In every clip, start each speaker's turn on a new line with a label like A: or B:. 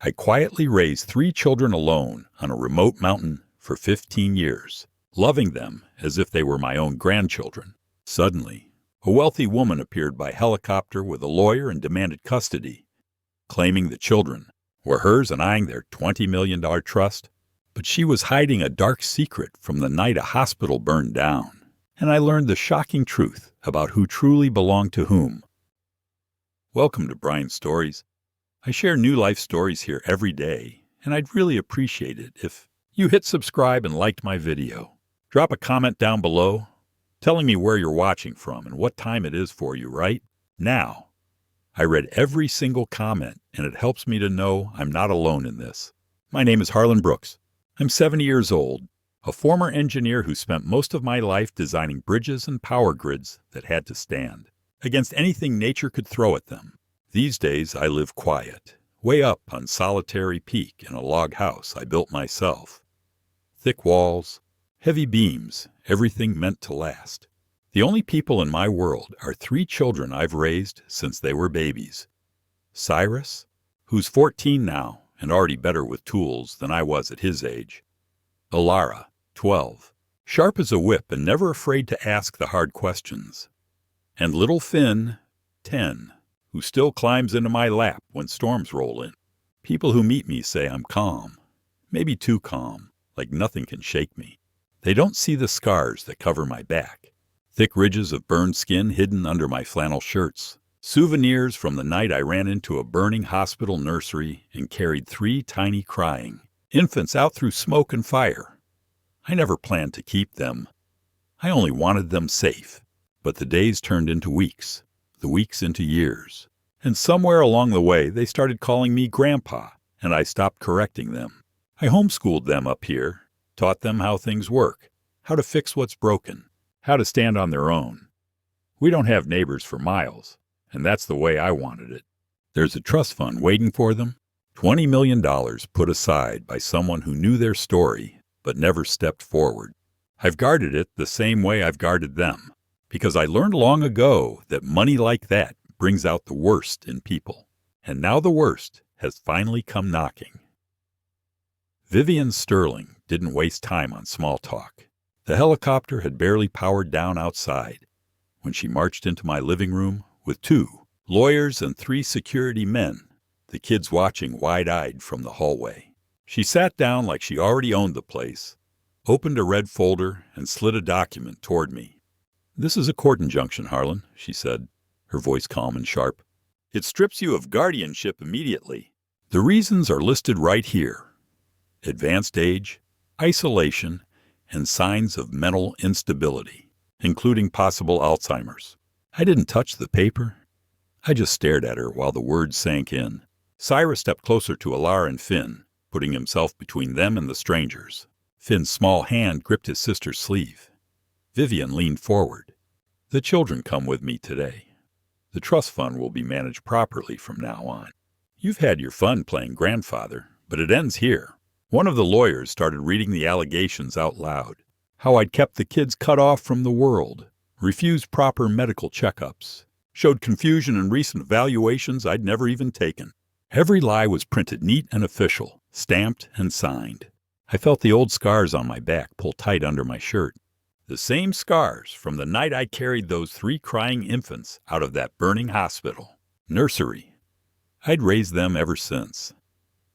A: I quietly raised 3 children alone on a remote mountain for 15 years, loving them as if they were my own grandchildren. Suddenly, a wealthy woman appeared by helicopter with a lawyer and demanded custody, claiming the children were hers and eyeing their $20 million trust. But she was hiding a dark secret from the night a hospital burned down, and I learned the shocking truth about who truly belonged to whom. Welcome to Brian's Stories. I share new life stories here every day, and I'd really appreciate it if you hit subscribe and liked my video. Drop a comment down below telling me where you're watching from and what time it is for you right now. I read every single comment, and it helps me to know I'm not alone in this. My name is Harlan Brooks. I'm 70 years old, a former engineer who spent most of my life designing bridges and power grids that had to stand against anything nature could throw at them. These days I live quiet, way up on Solitary Peak in a log house I built myself. Thick walls, heavy beams, everything meant to last. The only people in my world are 3 children I've raised since they were babies. Cyrus, who's 14 now and already better with tools than I was at his age. Alara, 12, sharp as a whip and never afraid to ask the hard questions. And little Finn, 10, who still climbs into my lap when storms roll in. People who meet me say I'm calm, maybe too calm, like nothing can shake me. They don't see the scars that cover my back, thick ridges of burned skin hidden under my flannel shirts, souvenirs from the night I ran into a burning hospital nursery and carried 3 tiny crying infants out through smoke and fire. I never planned to keep them. I only wanted them safe. But the days turned into weeks, the weeks into years, and somewhere along the way they started calling me Grandpa, and I stopped correcting them. I homeschooled them up here, taught them how things work, how to fix what's broken, how to stand on their own. We don't have neighbors for miles, and that's the way I wanted it. There's a trust fund waiting for them, $20 million put aside by someone who knew their story but never stepped forward. I've guarded it the same way I've guarded them, because I learned long ago that money like that brings out the worst in people. And now the worst has finally come knocking. Vivian Sterling didn't waste time on small talk. The helicopter had barely powered down outside when she marched into my living room with 2 lawyers and 3 security men, the kids watching wide-eyed from the hallway. She sat down like she already owned the place, opened a red folder, and slid a document toward me. "This is a court injunction, Harlan," she said, her voice calm and sharp. "It strips you of guardianship immediately. The reasons are listed right here: advanced age, isolation, and signs of mental instability, including possible Alzheimer's." I didn't touch the paper. I just stared at her while the words sank in. Cyrus stepped closer to Alara and Finn, putting himself between them and the strangers. Finn's small hand gripped his sister's sleeve. Vivian leaned forward. "The children come with me today. The trust fund will be managed properly from now on. You've had your fun playing grandfather, but it ends here." One of the lawyers started reading the allegations out loud. How I'd kept the kids cut off from the world, refused proper medical checkups, showed confusion in recent evaluations I'd never even taken. Every lie was printed neat and official, stamped and signed. I felt the old scars on my back pull tight under my shirt. The same scars from the night I carried those 3 crying infants out of that burning hospital nursery. I'd raised them ever since,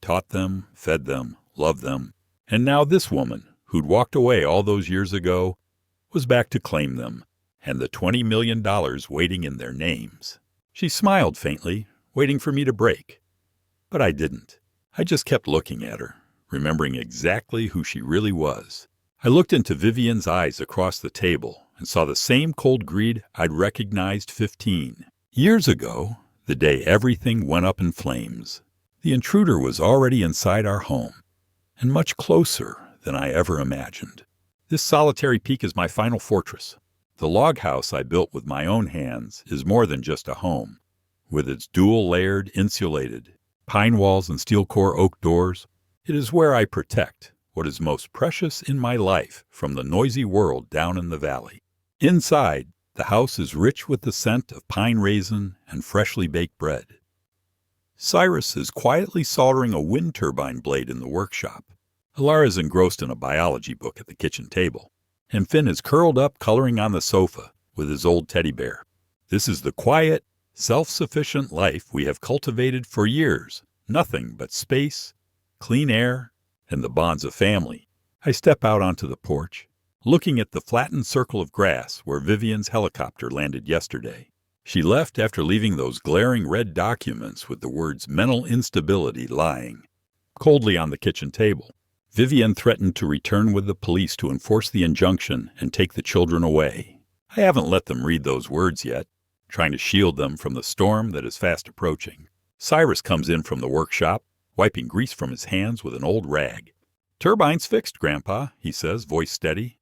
A: taught them, fed them, loved them, and now this woman, who'd walked away all those years ago, was back to claim them, and the $20 million waiting in their names. She smiled faintly, waiting for me to break. But I didn't. I just kept looking at her, remembering exactly who she really was. I looked into Vivian's eyes across the table and saw the same cold greed I'd recognized 15 years ago, the day everything went up in flames. The intruder was already inside our home, and much closer than I ever imagined. This Solitary Peak is my final fortress. The log house I built with my own hands is more than just a home. With its dual-layered, insulated, pine walls and steel-core oak doors, it is where I protect what is most precious in my life from the noisy world down in the valley. Inside, the house is rich with the scent of pine raisin and freshly baked bread. Cyrus is quietly soldering a wind turbine blade in the workshop. Alara is engrossed in a biology book at the kitchen table, and Finn is curled up coloring on the sofa with his old teddy bear. This is the quiet, self-sufficient life we have cultivated for years. Nothing but space, clean air, and the bonds of family. I step out onto the porch, looking at the flattened circle of grass where Vivian's helicopter landed yesterday. She left after leaving those glaring red documents with the words mental instability lying coldly on the kitchen table. Vivian threatened to return with the police to enforce the injunction and take the children away. I haven't let them read those words yet, trying to shield them from the storm that is fast approaching. Cyrus comes in from the workshop, wiping grease from his hands with an old rag. "Turbine's fixed, Grandpa," he says, voice steady.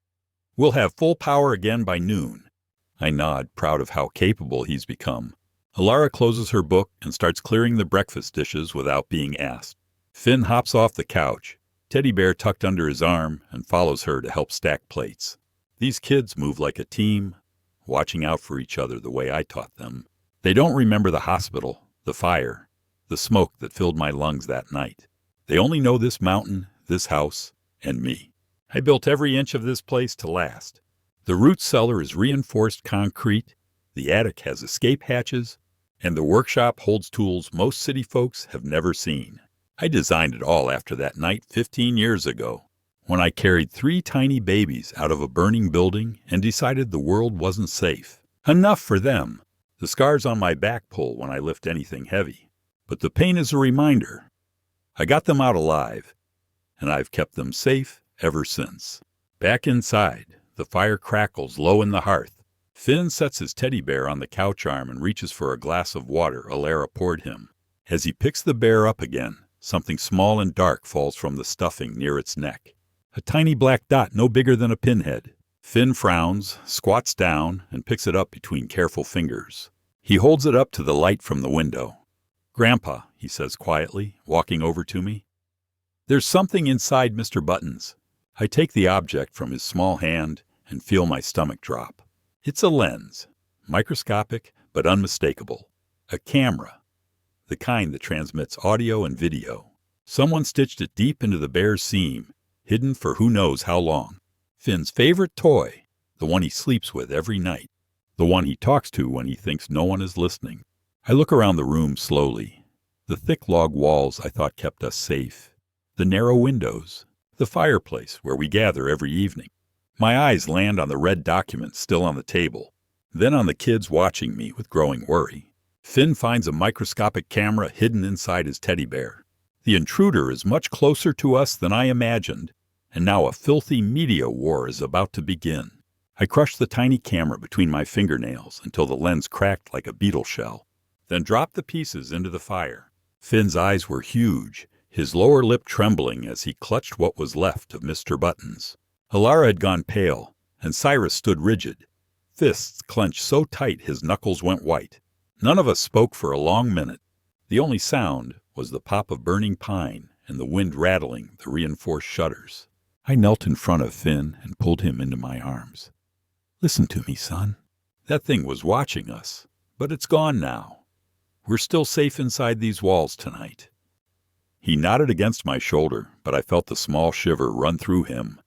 A: "We'll have full power again by noon." I nod, proud of how capable he's become. Alara closes her book and starts clearing the breakfast dishes without being asked. Finn hops off the couch, teddy bear tucked under his arm, and follows her to help stack plates. These kids move like a team, watching out for each other the way I taught them. They don't remember the hospital, the fire, the smoke that filled my lungs that night. They only know this mountain, this house, and me. I built every inch of this place to last. The root cellar is reinforced concrete, the attic has escape hatches, and the workshop holds tools most city folks have never seen. I designed it all after that night 15 years ago, when I carried 3 tiny babies out of a burning building and decided the world wasn't safe. Enough for them. The scars on my back pull when I lift anything heavy. But the pain is a reminder. I got them out alive, and I've kept them safe ever since. Back inside, the fire crackles low in the hearth. Finn sets his teddy bear on the couch arm and reaches for a glass of water Alara poured him. As he picks the bear up again, something small and dark falls from the stuffing near its neck. A tiny black dot no bigger than a pinhead. Finn frowns, squats down, and picks it up between careful fingers. He holds it up to the light from the window. "Grandpa," he says quietly, walking over to me. "There's something inside Mr. Buttons." I take the object from his small hand and feel my stomach drop. It's a lens, microscopic but unmistakable. A camera, the kind that transmits audio and video. Someone stitched it deep into the bear's seam, hidden for who knows how long. Finn's favorite toy, the one he sleeps with every night, the one he talks to when he thinks no one is listening. I look around the room slowly. The thick log walls I thought kept us safe. The narrow windows. The fireplace where we gather every evening. My eyes land on the red document still on the table, then on the kids watching me with growing worry. Finn finds a microscopic camera hidden inside his teddy bear. The intruder is much closer to us than I imagined, and now a filthy media war is about to begin. I crush the tiny camera between my fingernails until the lens cracked like a beetle shell, then drop the pieces into the fire. Finn's eyes were huge, his lower lip trembling as he clutched what was left of Mr. Buttons. Alara had gone pale, and Cyrus stood rigid, fists clenched so tight his knuckles went white. None of us spoke for a long minute. The only sound was the pop of burning pine and the wind rattling the reinforced shutters. I knelt in front of Finn and pulled him into my arms. "Listen to me, son. That thing was watching us, but it's gone now. We're still safe inside these walls tonight." He nodded against my shoulder, but I felt the small shiver run through him.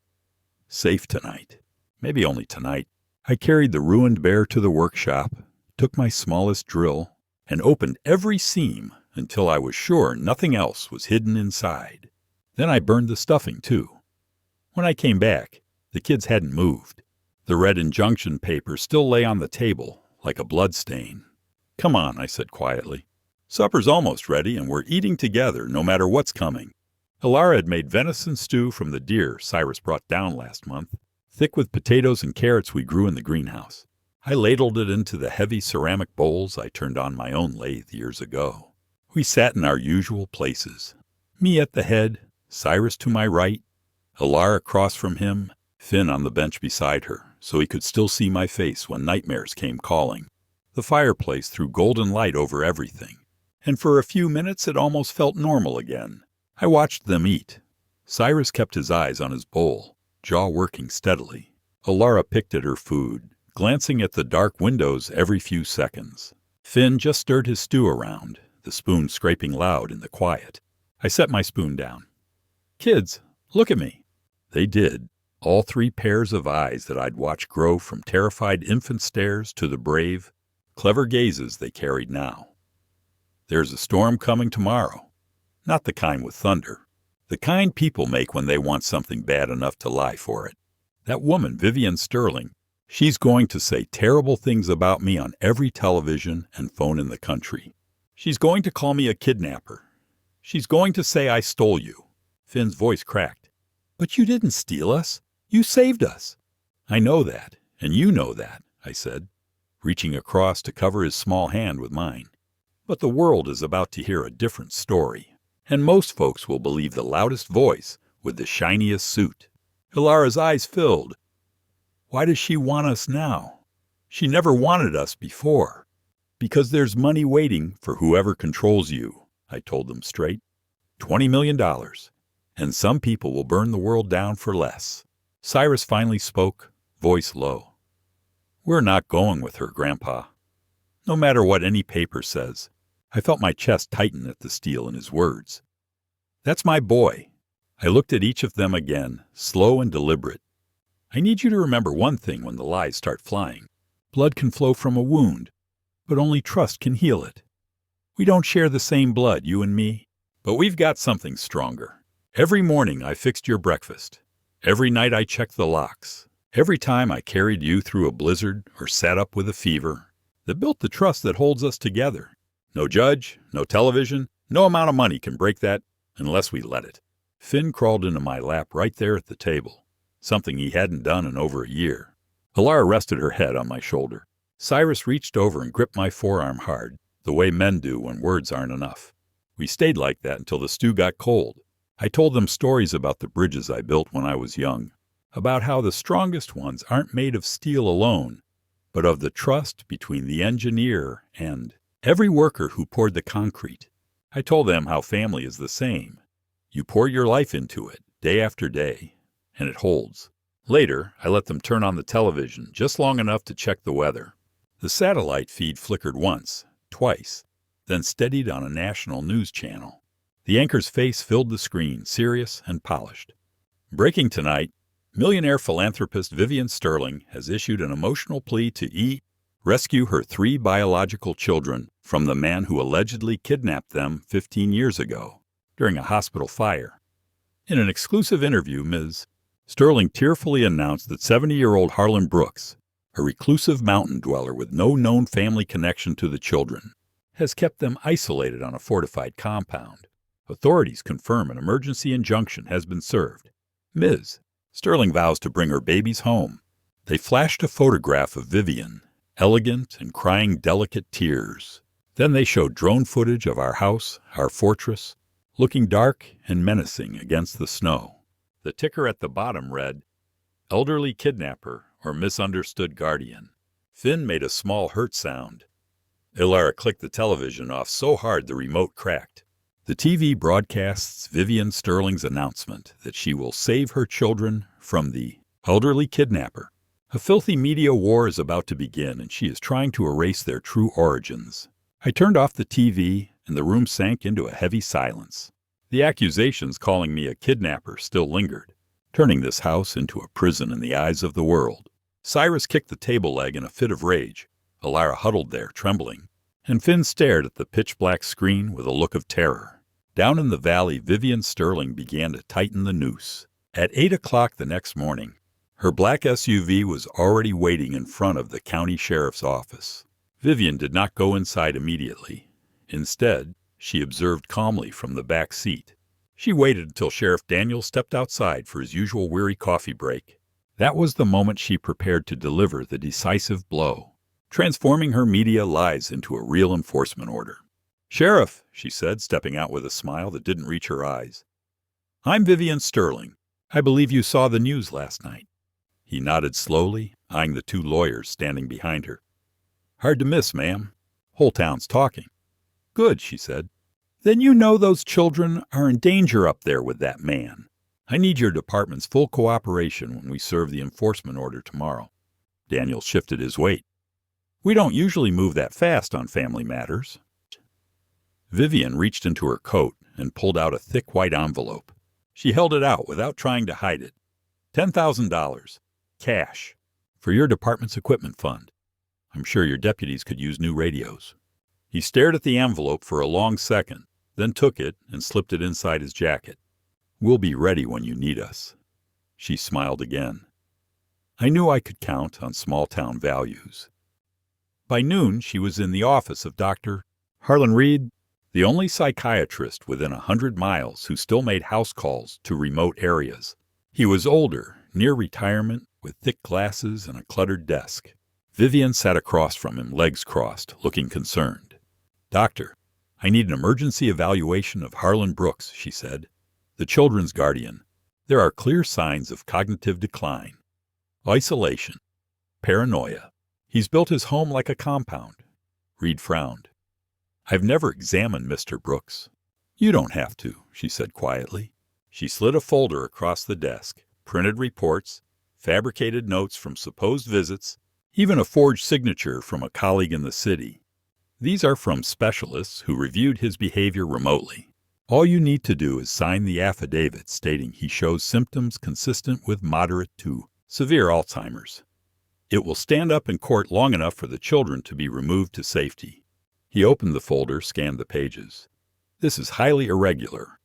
A: Safe tonight. Maybe only tonight. I carried the ruined bear to the workshop, took my smallest drill, and opened every seam until I was sure nothing else was hidden inside. Then I burned the stuffing, too. When I came back, the kids hadn't moved. The red injunction paper still lay on the table, like a blood stain. "Come on," I said quietly. "Supper's almost ready, and we're eating together no matter what's coming." Alara had made venison stew from the deer Cyrus brought down last month, thick with potatoes and carrots we grew in the greenhouse. I ladled it into the heavy ceramic bowls I turned on my own lathe years ago. We sat in our usual places. Me at the head, Cyrus to my right, Alara across from him, Finn on the bench beside her, so he could still see my face when nightmares came calling. The fireplace threw golden light over everything, and for a few minutes it almost felt normal again. I watched them eat. Cyrus kept his eyes on his bowl, jaw working steadily. Alara picked at her food, glancing at the dark windows every few seconds. Finn just stirred his stew around, the spoon scraping loud in the quiet. I set my spoon down. "Kids, look at me." They did. All three pairs of eyes that I'd watched grow from terrified infant stares to the brave, clever gazes they carried now. "There's a storm coming tomorrow. Not the kind with thunder. The kind people make when they want something bad enough to lie for it. That woman, Vivian Sterling, she's going to say terrible things about me on every television and phone in the country. She's going to call me a kidnapper. She's going to say I stole you." Finn's voice cracked. "But you didn't steal us. You saved us." "I know that, and you know that," I said, reaching across to cover his small hand with mine. "But the world is about to hear a different story, and most folks will believe the loudest voice with the shiniest suit." Ilara's eyes filled. "Why does she want us now? She never wanted us before." "Because there's money waiting for whoever controls you," I told them straight. $20 million. And some people will burn the world down for less. Cyrus finally spoke, voice low. "We're not going with her, Grandpa. No matter what any paper says." I felt my chest tighten at the steel in his words. "That's my boy." I looked at each of them again, slow and deliberate. "I need you to remember one thing when the lies start flying. Blood can flow from a wound, but only trust can heal it. We don't share the same blood, you and me, but we've got something stronger. Every morning I fixed your breakfast. Every night I checked the locks. Every time I carried you through a blizzard or sat up with a fever. That built the trust that holds us together. No judge, no television, no amount of money can break that unless we let it." Finn crawled into my lap right there at the table, something he hadn't done in over a year. Ilara rested her head on my shoulder. Cyrus reached over and gripped my forearm hard, the way men do when words aren't enough. We stayed like that until the stew got cold. I told them stories about the bridges I built when I was young, about how the strongest ones aren't made of steel alone, but of the trust between the engineer and every worker who poured the concrete. I told them how family is the same. You pour your life into it, day after day, and it holds. Later, I let them turn on the television just long enough to check the weather. The satellite feed flickered once, twice, then steadied on a national news channel. The anchor's face filled the screen, serious and polished. "Breaking tonight, millionaire philanthropist Vivian Sterling has issued an emotional plea to rescue her 3 biological children from the man who allegedly kidnapped them 15 years ago during a hospital fire." In an exclusive interview, Ms. Sterling tearfully announced that 70-year-old Harlan Brooks, a reclusive mountain dweller with no known family connection to the children, has kept them isolated on a fortified compound. Authorities confirm an emergency injunction has been served. Ms. Sterling vows to bring her babies home. They flashed a photograph of Vivian, elegant and crying delicate tears. Then they showed drone footage of our house, our fortress, looking dark and menacing against the snow. The ticker at the bottom read, "Elderly kidnapper or misunderstood guardian." Finn made a small hurt sound. Ilara clicked the television off so hard the remote cracked. The TV broadcasts Vivian Sterling's announcement that she will save her children from the elderly kidnapper. A filthy media war is about to begin, and she is trying to erase their true origins. I turned off the TV, and the room sank into a heavy silence. The accusations calling me a kidnapper still lingered, turning this house into a prison in the eyes of the world. Cyrus kicked the table leg in a fit of rage. Ilara huddled there, trembling, and Finn stared at the pitch-black screen with a look of terror. Down in the valley, Vivian Sterling began to tighten the noose. At 8 o'clock the next morning, her black SUV was already waiting in front of the county sheriff's office. Vivian did not go inside immediately. Instead, she observed calmly from the back seat. She waited until Sheriff Daniel stepped outside for his usual weary coffee break. That was the moment she prepared to deliver the decisive blow, transforming her media lies into a real enforcement order. "Sheriff," she said, stepping out with a smile that didn't reach her eyes. "I'm Vivian Sterling. I believe you saw the news last night." He nodded slowly, eyeing the 2 lawyers standing behind her. "Hard to miss, ma'am. Whole town's talking." "Good," she said. "Then you know those children are in danger up there with that man. I need your department's full cooperation when we serve the enforcement order tomorrow." Daniel shifted his weight. "We don't usually move that fast on family matters." Vivian reached into her coat and pulled out a thick white envelope. She held it out without trying to hide it. $10,000. Cash. For your department's equipment fund. I'm sure your deputies could use new radios. He stared at the envelope for a long second, then took it and slipped it inside his jacket. We'll be ready when you need us. She smiled again. I knew I could count on small-town values. By noon, she was in the office of Dr. Harlan Reed, the only psychiatrist within 100 miles who still made house calls to remote areas. He was older, near retirement, with thick glasses and a cluttered desk. Vivian sat across from him, legs crossed, looking concerned. Doctor, I need an emergency evaluation of Harlan Brooks, she said. The children's guardian. There are clear signs of cognitive decline. Isolation. Paranoia. He's built his home like a compound. Reed frowned. I've never examined Mr. Brooks. You don't have to, she said quietly. She slid a folder across the desk, printed reports, fabricated notes from supposed visits, even a forged signature from a colleague in the city. These are from specialists who reviewed his behavior remotely. All you need to do is sign the affidavit stating he shows symptoms consistent with moderate to severe Alzheimer's. It will stand up in court long enough for the children to be removed to safety. He opened the folder, scanned the pages. This is highly irregular.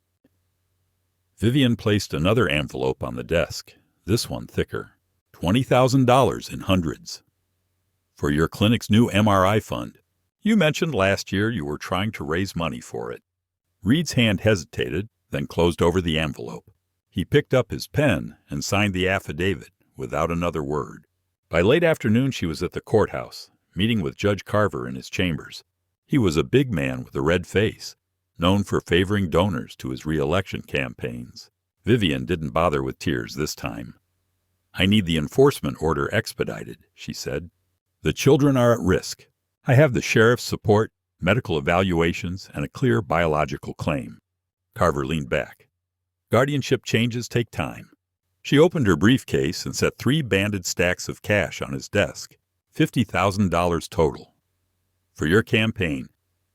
A: Vivian placed another envelope on the desk, this one thicker. $20,000 in hundreds. For your clinic's new MRI fund. You mentioned last year you were trying to raise money for it. Reed's hand hesitated, then closed over the envelope. He picked up his pen and signed the affidavit without another word. By late afternoon, she was at the courthouse, meeting with Judge Carver in his chambers. He was a big man with a red face, known for favoring donors to his re-election campaigns. Vivian didn't bother with tears this time. I need the enforcement order expedited, she said. The children are at risk. I have the sheriff's support, medical evaluations, and a clear biological claim. Carver leaned back. Guardianship changes take time. She opened her briefcase and set 3 banded stacks of cash on his desk, $50,000 total. For your campaign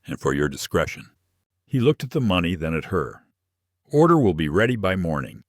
A: and for your discretion. He looked at the money, then at her. Order will be ready by morning.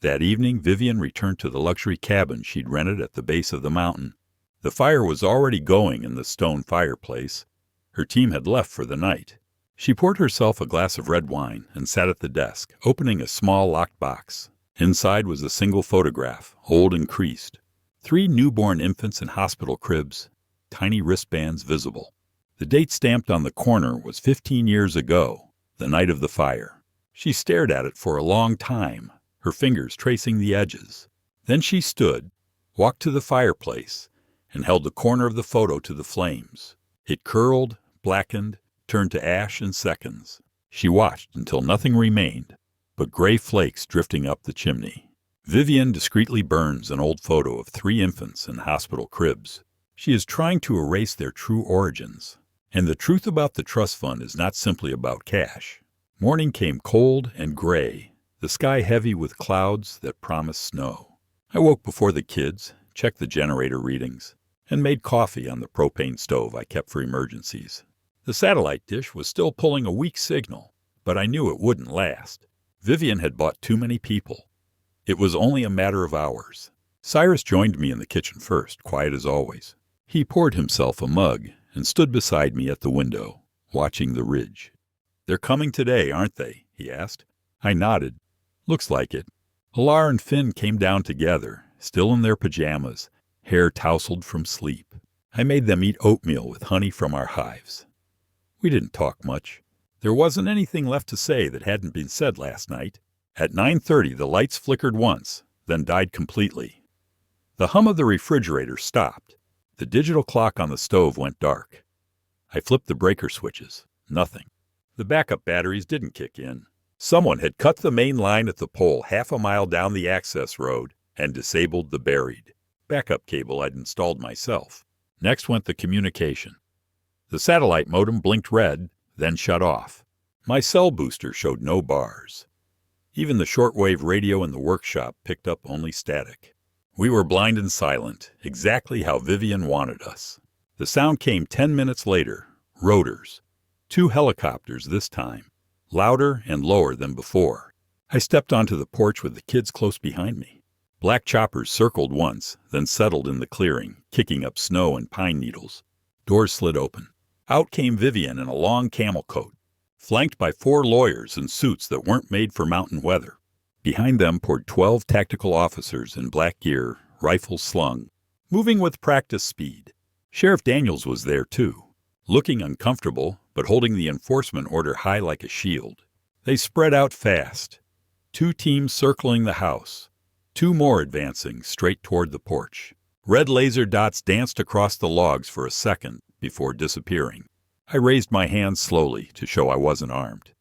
A: That evening, Vivian returned to the luxury cabin she'd rented at the base of the mountain. The fire was already going in the stone fireplace. Her team had left for the night. She poured herself a glass of red wine and sat at the desk, opening a small locked box. Inside was a single photograph, old and creased. 3 newborn infants in hospital cribs, tiny wristbands visible. The date stamped on the corner was 15 years ago, the night of the fire. She stared at it for a long time, her fingers tracing the edges. Then she stood, walked to the fireplace, and held the corner of the photo to the flames. It curled, blackened, turned to ash in seconds. She watched until nothing remained but gray flakes drifting up the chimney. Vivian discreetly burns an old photo of 3 infants in hospital cribs. She is trying to erase their true origins. And the truth about the trust fund is not simply about cash. Morning came cold and gray, the sky heavy with clouds that promised snow. I woke before the kids, checked the generator readings, and made coffee on the propane stove I kept for emergencies. The satellite dish was still pulling a weak signal, but I knew it wouldn't last. Vivian had bought too many people. It was only a matter of hours. Cyrus joined me in the kitchen first, quiet as always. He poured himself a mug and stood beside me at the window, watching the ridge. They're coming today, aren't they? He asked. I nodded. Looks like it. Alar and Finn came down together, still in their pajamas, hair tousled from sleep. I made them eat oatmeal with honey from our hives. We didn't talk much. There wasn't anything left to say that hadn't been said last night. At 9:30, the lights flickered once, then died completely. The hum of the refrigerator stopped. The digital clock on the stove went dark. I flipped the breaker switches. Nothing. The backup batteries didn't kick in. Someone had cut the main line at the pole half a mile down the access road and disabled the buried backup cable I'd installed myself. Next went the communication. The satellite modem blinked red, then shut off. My cell booster showed no bars. Even the shortwave radio in the workshop picked up only static. We were blind and silent, exactly how Vivian wanted us. The sound came 10 minutes later. Rotors. 2 helicopters this time, louder and lower than before. I stepped onto the porch with the kids close behind me. Black choppers circled once, then settled in the clearing, kicking up snow and pine needles. Doors slid open. Out came Vivian in a long camel coat, flanked by 4 lawyers in suits that weren't made for mountain weather. Behind them poured 12 tactical officers in black gear, rifles slung, moving with practice speed. Sheriff Daniels was there too, looking uncomfortable, but holding the enforcement order high like a shield. They spread out fast. 2 teams circling the house, 2 more advancing straight toward the porch. Red laser dots danced across the logs for a second before disappearing. I raised my hands slowly to show I wasn't armed.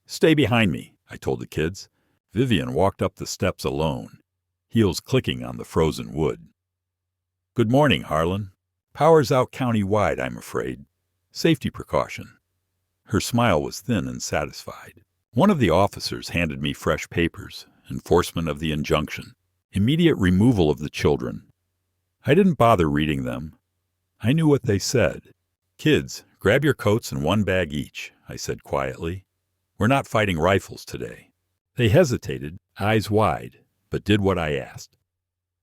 A: "Stay behind me," I told the kids. Vivian walked up the steps alone, heels clicking on the frozen wood. "Good morning, Harlan. Power's out county-wide, I'm afraid. Safety precaution." Her smile was thin and satisfied. One of the officers handed me fresh papers, enforcement of the injunction, immediate removal of the children. I didn't bother reading them. I knew what they said. "Kids, grab your coats and 1 bag each," I said quietly. "We're not fighting rifles today." They hesitated, eyes wide, but did what I asked.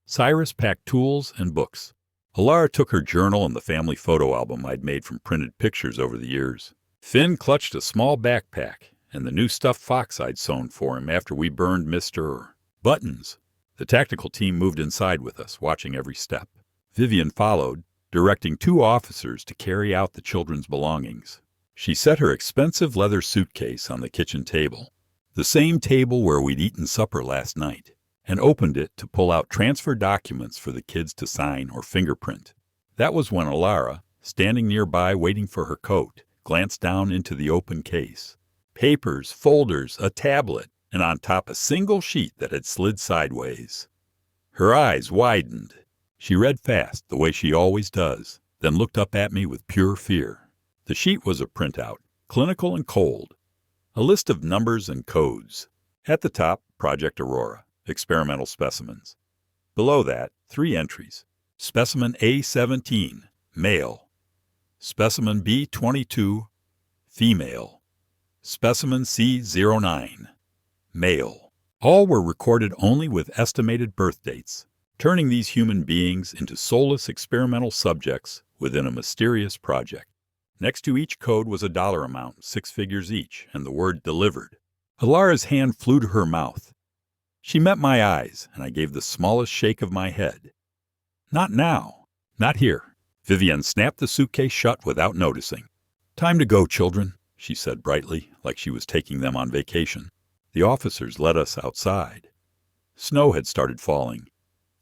A: Cyrus packed tools and books. Alara took her journal and the family photo album I'd made from printed pictures over the years. Finn clutched a small backpack and the new stuffed fox I'd sewn for him after we burned Mr. Buttons. The tactical team moved inside with us, watching every step. Vivian followed, directing 2 officers to carry out the children's belongings. She set her expensive leather suitcase on the kitchen table, the same table where we'd eaten supper last night, and opened it to pull out transfer documents for the kids to sign or fingerprint. That was when Alara, standing nearby waiting for her coat, glanced down into the open case. Papers, folders, a tablet, and on top a single sheet that had slid sideways. Her eyes widened. She read fast, the way she always does, then looked up at me with pure fear. The sheet was a printout, clinical and cold. A list of numbers and codes. At the top, Project Aurora, experimental specimens. Below that, 3 entries. Specimen A17, male. Specimen B22, female. Specimen C09, male. All were recorded only with estimated birth dates, turning these human beings into soulless experimental subjects within a mysterious project. Next to each code was a dollar amount, 6 figures each, and the word delivered. Alara's hand flew to her mouth. She met my eyes, and I gave the smallest shake of my head. "Not now. Not here." Vivian snapped the suitcase shut without noticing. "Time to go, children," she said brightly, like she was taking them on vacation. The officers led us outside. Snow had started falling,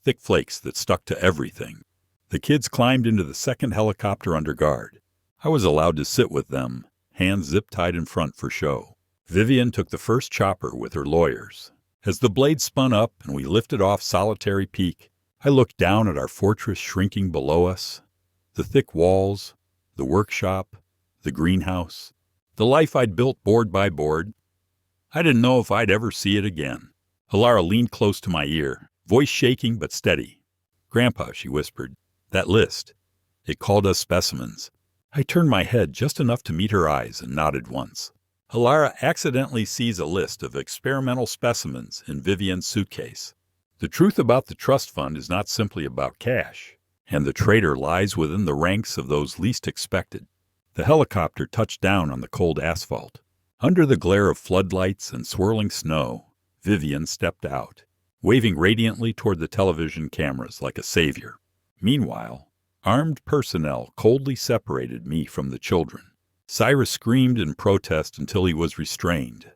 A: thick flakes that stuck to everything. The kids climbed into the second helicopter under guard. I was allowed to sit with them, hands zip-tied in front for show. Vivian took the first chopper with her lawyers. As the blade spun up and we lifted off Solitary Peak, I looked down at our fortress shrinking below us. The thick walls, the workshop, the greenhouse, the life I'd built board by board. I didn't know if I'd ever see it again. Alara leaned close to my ear, voice shaking but steady. "Grandpa," she whispered, "that list. It called us specimens." I turned my head just enough to meet her eyes and nodded once. Alara accidentally sees a list of experimental specimens in Vivian's suitcase. The truth about the trust fund is not simply about cash, and the traitor lies within the ranks of those least expected. The helicopter touched down on the cold asphalt. Under the glare of floodlights and swirling snow, Vivian stepped out, waving radiantly toward the television cameras like a savior. Meanwhile, armed personnel coldly separated me from the children. Cyrus screamed in protest until he was restrained.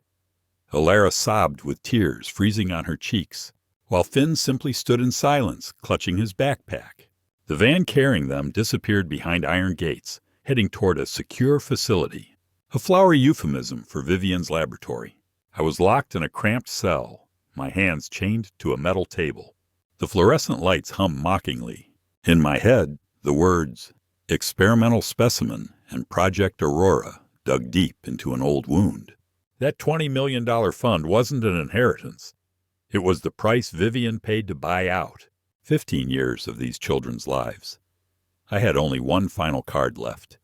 A: Alara sobbed with tears freezing on her cheeks, while Finn simply stood in silence, clutching his backpack. The van carrying them disappeared behind iron gates, heading toward a secure facility, a flowery euphemism for Vivian's laboratory. I was locked in a cramped cell, my hands chained to a metal table. The fluorescent lights hummed mockingly. In my head, the words, "experimental specimen" and Project Aurora dug deep into an old wound. That $20 million fund wasn't an inheritance. It was the price Vivian paid to buy out 15 years of these children's lives. I had only one final card left.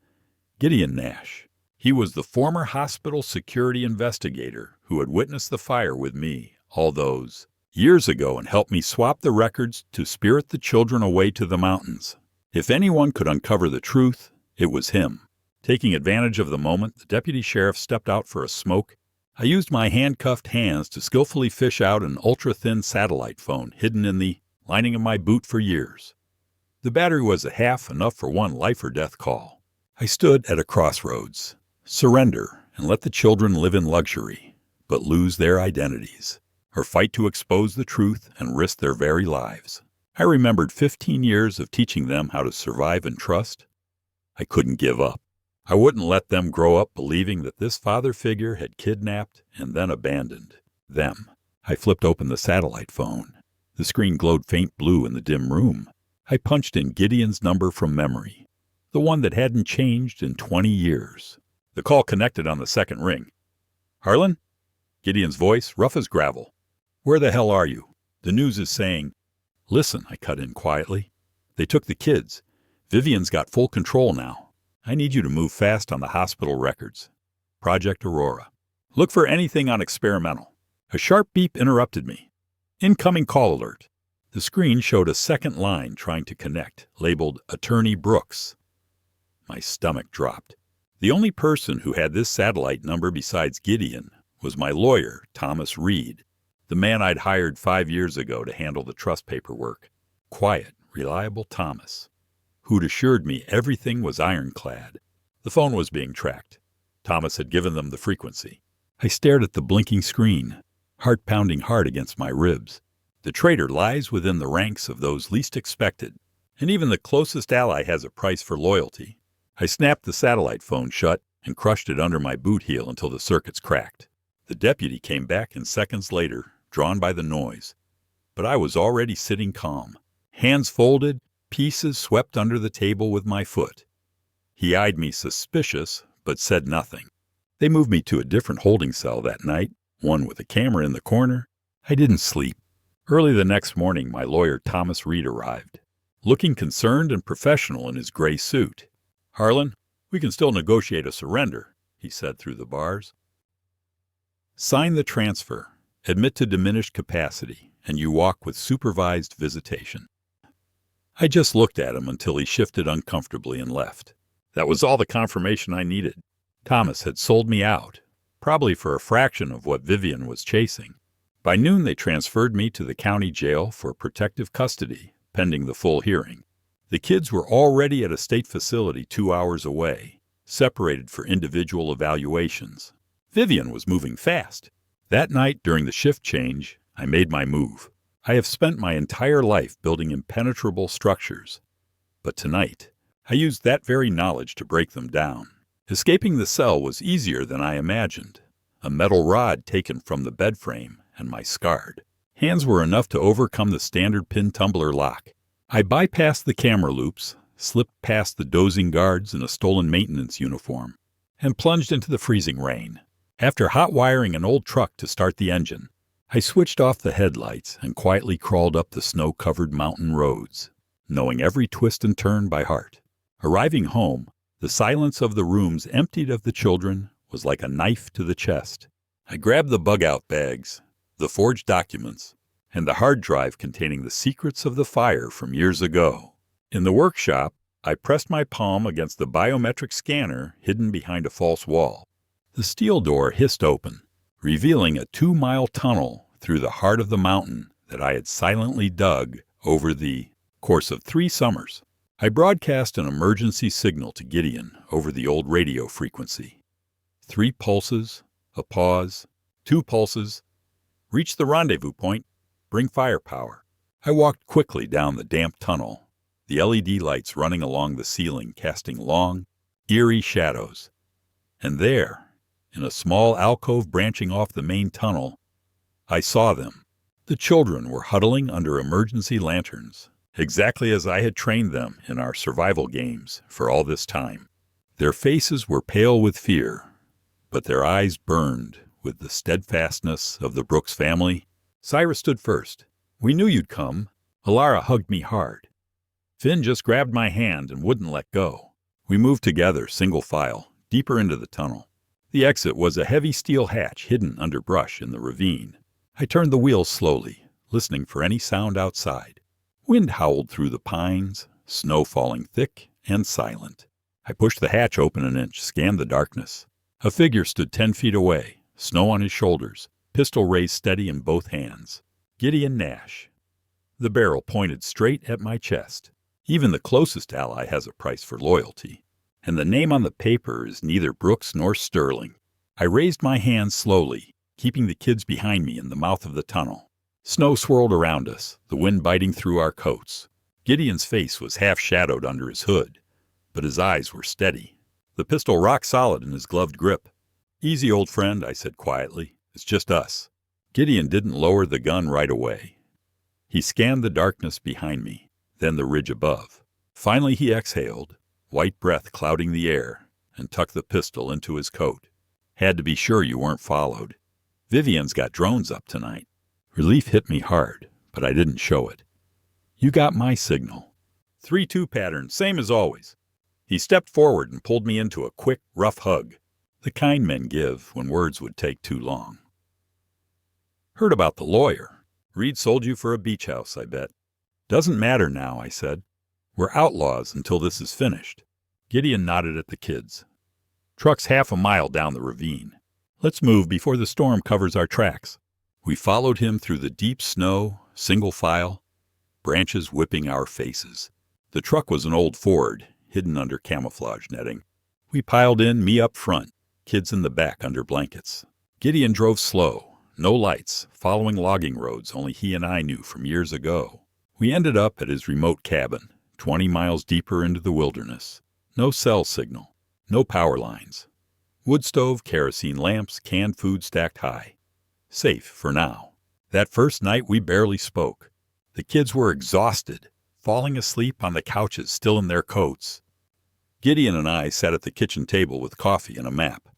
A: Gideon Nash. He was the former hospital security investigator who had witnessed the fire with me all those years ago and helped me swap the records to spirit the children away to the mountains. If anyone could uncover the truth, it was him. Taking advantage of the moment, the deputy sheriff stepped out for a smoke. I used my handcuffed hands to skillfully fish out an ultra-thin satellite phone hidden in the lining of my boot for years. The battery was a half, enough for one life-or-death call. I stood at a crossroads. Surrender and let the children live in luxury, but lose their identities, or fight to expose the truth and risk their very lives. I remembered 15 years of teaching them how to survive and trust. I couldn't give up. I wouldn't let them grow up believing that this father figure had kidnapped and then abandoned them. I flipped open the satellite phone. The screen glowed faint blue in the dim room. I punched in Gideon's number from memory, the one that hadn't changed in 20 years. The call connected on the second ring. "Harlan?" Gideon's voice, rough as gravel. "Where the hell are you? The news is saying—" "Listen," I cut in quietly. "They took the kids. Vivian's got full control now. I need you to move fast on the hospital records. Project Aurora. Look for anything on experimental." A sharp beep interrupted me. "Incoming call alert." The screen showed a second line trying to connect, labeled Attorney Brooks. My stomach dropped. The only person who had this satellite number besides Gideon was my lawyer, Thomas Reed, the man I'd hired 5 years ago to handle the trust paperwork. Quiet, reliable Thomas, who'd assured me everything was ironclad. The phone was being tracked. Thomas had given them the frequency. I stared at the blinking screen, heart pounding hard against my ribs. The traitor lies within the ranks of those least expected, and even the closest ally has a price for loyalty. I snapped the satellite phone shut and crushed it under my boot heel until the circuits cracked. The deputy came back in seconds later, drawn by the noise. But I was already sitting calm, hands folded, pieces swept under the table with my foot. He eyed me suspicious, but said nothing. They moved me to a different holding cell that night, one with a camera in the corner. I didn't sleep. Early the next morning, my lawyer Thomas Reed arrived, looking concerned and professional in his gray suit. "Harlan, we can still negotiate a surrender," he said through the bars. "Sign the transfer, admit to diminished capacity, and you walk with supervised visitation." I just looked at him until he shifted uncomfortably and left. That was all the confirmation I needed. Thomas had sold me out, probably for a fraction of what Vivian was chasing. By noon, they transferred me to the county jail for protective custody, pending the full hearing. The kids were already at a state facility 2 hours away, separated for individual evaluations. Vivian was moving fast. That night, during the shift change, I made my move. I have spent my entire life building impenetrable structures. But tonight, I used that very knowledge to break them down. Escaping the cell was easier than I imagined. A metal rod taken from the bed frame, and my scarred hands were enough to overcome the standard pin tumbler lock. I bypassed the camera loops, slipped past the dozing guards in a stolen maintenance uniform, and plunged into the freezing rain. After hot wiring an old truck to start the engine, I switched off the headlights and quietly crawled up the snow-covered mountain roads, knowing every twist and turn by heart. Arriving home, the silence of the rooms emptied of the children was like a knife to the chest. I grabbed the bug-out bags, the forged documents, and the hard drive containing the secrets of the fire from years ago. In the workshop, I pressed my palm against the biometric scanner hidden behind a false wall. The steel door hissed open, revealing a 2-mile tunnel through the heart of the mountain that I had silently dug over the course of 3 summers. I broadcast an emergency signal to Gideon over the old radio frequency. 3 pulses, a pause, 2 pulses. Reach the rendezvous point. Bring firepower. I walked quickly down the damp tunnel, the LED lights running along the ceiling casting long, eerie shadows. And there, in a small alcove branching off the main tunnel, I saw them. The children were huddling under emergency lanterns, exactly as I had trained them in our survival games for all this time. Their faces were pale with fear, but their eyes burned with the steadfastness of the Brooks family. Cyrus stood first. "We knew you'd come." Alara hugged me hard. Finn just grabbed my hand and wouldn't let go. We moved together, single file, deeper into the tunnel. The exit was a heavy steel hatch hidden under brush in the ravine. I turned the wheel slowly, listening for any sound outside. Wind howled through the pines, snow falling thick and silent. I pushed the hatch open an inch, scanned the darkness. A figure stood 10 feet away, snow on his shoulders, pistol raised steady in both hands. Gideon Nash. The barrel pointed straight at my chest. Even the closest ally has a price for loyalty. And the name on the paper is neither Brooks nor Sterling. I raised my hand slowly, keeping the kids behind me in the mouth of the tunnel. Snow swirled around us, the wind biting through our coats. Gideon's face was half shadowed under his hood, but his eyes were steady, the pistol rock solid in his gloved grip. "Easy, old friend," I said quietly. "It's just us." Gideon didn't lower the gun right away. He scanned the darkness behind me, then the ridge above. Finally he exhaled, white breath clouding the air, and tucked the pistol into his coat. "Had to be sure you weren't followed. Vivian's got drones up tonight." Relief hit me hard, but I didn't show it. "You got my signal." 3-2 pattern, same as always. He stepped forward and pulled me into a quick, rough hug, the kind men give when words would take too long. "Heard about the lawyer. Reed sold you for a beach house, I bet." "Doesn't matter now," I said. "We're outlaws until this is finished." Gideon nodded at the kids. "Truck's half a mile down the ravine. Let's move before the storm covers our tracks." We followed him through the deep snow, single file, branches whipping our faces. The truck was an old Ford, hidden under camouflage netting. We piled in, me up front, kids in the back under blankets. Gideon drove slow, no lights, following logging roads only he and I knew from years ago. We ended up at his remote cabin, 20 miles deeper into the wilderness. No cell signal, no power lines. Wood stove, kerosene lamps, canned food stacked high. Safe for now. That first night we barely spoke. The kids were exhausted, falling asleep on the couches still in their coats. Gideon and I sat at the kitchen table with coffee and a map,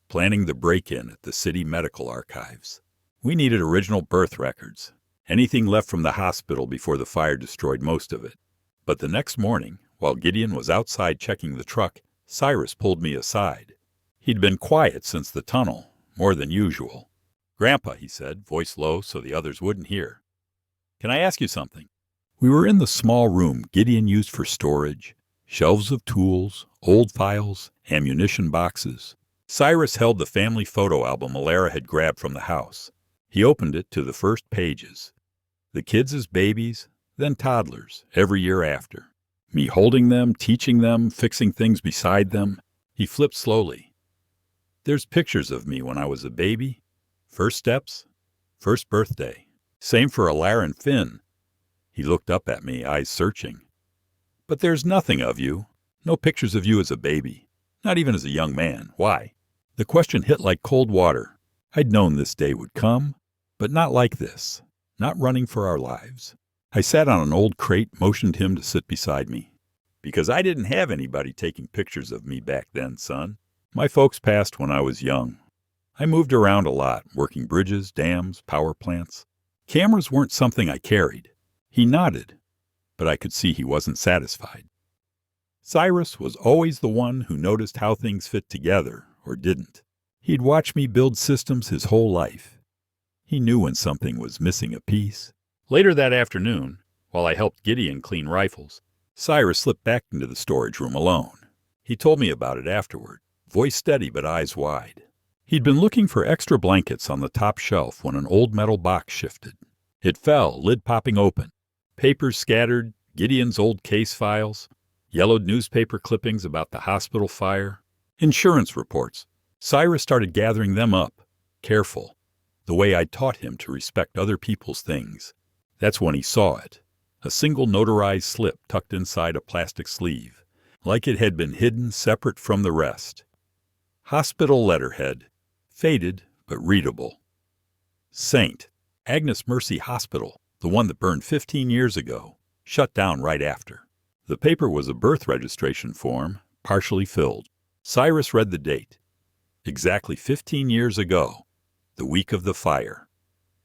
A: planning the break-in at the city medical archives. We needed original birth records, anything left from the hospital before the fire destroyed most of it. But the next morning, while Gideon was outside checking the truck, Cyrus pulled me aside. He'd been quiet since the tunnel, more than usual. "Grandpa," he said, voice low so the others wouldn't hear. "Can I ask you something?" We were in the small room Gideon used for storage, shelves of tools, old files, ammunition boxes. Cyrus held the family photo album Alara had grabbed from the house. He opened it to the first pages. The kids as babies, then toddlers, every year after. Me holding them, teaching them, fixing things beside them. He flipped slowly. "There's pictures of me when I was a baby. First steps, first birthday. Same for Alara and Finn." He looked up at me, eyes searching. "But there's nothing of you. No pictures of you as a baby. Not even as a young man. Why?" The question hit like cold water. I'd known this day would come, but not like this. Not running for our lives. I sat on an old crate, motioned him to sit beside me. "Because I didn't have anybody taking pictures of me back then, son. My folks passed when I was young. I moved around a lot, working bridges, dams, power plants. Cameras weren't something I carried." He nodded, but I could see he wasn't satisfied. Cyrus was always the one who noticed how things fit together, or didn't. He'd watched me build systems his whole life. He knew when something was missing a piece. Later that afternoon, while I helped Gideon clean rifles, Cyrus slipped back into the storage room alone. He told me about it afterward, voice steady but eyes wide. He'd been looking for extra blankets on the top shelf when an old metal box shifted. It fell, lid popping open. Papers scattered, Gideon's old case files, yellowed newspaper clippings about the hospital fire, insurance reports. Cyrus started gathering them up, careful, the way I'd taught him to respect other people's things. That's when he saw it, a single notarized slip tucked inside a plastic sleeve, like it had been hidden separate from the rest. Hospital letterhead, faded but readable. Saint, Agnes Mercy Hospital, the one that burned 15 years ago, shut down right after. The paper was a birth registration form, partially filled. Cyrus read the date. Exactly 15 years ago, the week of the fire.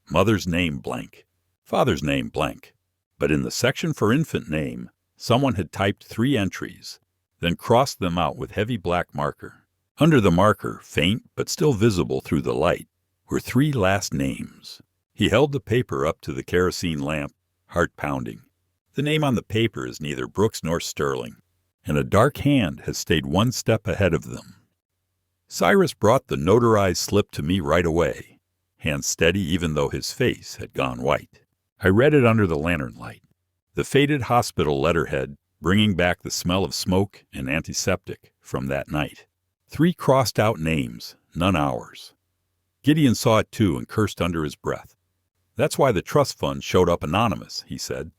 A: Mother's name blank, father's name blank. But in the section for infant name, someone had typed 3 entries, then crossed them out with heavy black marker. Under the marker, faint but still visible through the light, were 3 last names. He held the paper up to the kerosene lamp, heart pounding. The name on the paper is neither Brooks nor Sterling, and a dark hand has stayed 1 step ahead of them. Cyrus brought the notarized slip to me right away, hand steady even though his face had gone white. I read it under the lantern light, the faded hospital letterhead bringing back the smell of smoke and antiseptic from that night. 3 crossed-out names, none ours. Gideon saw it too and cursed under his breath. "That's why the trust fund showed up anonymous," he said.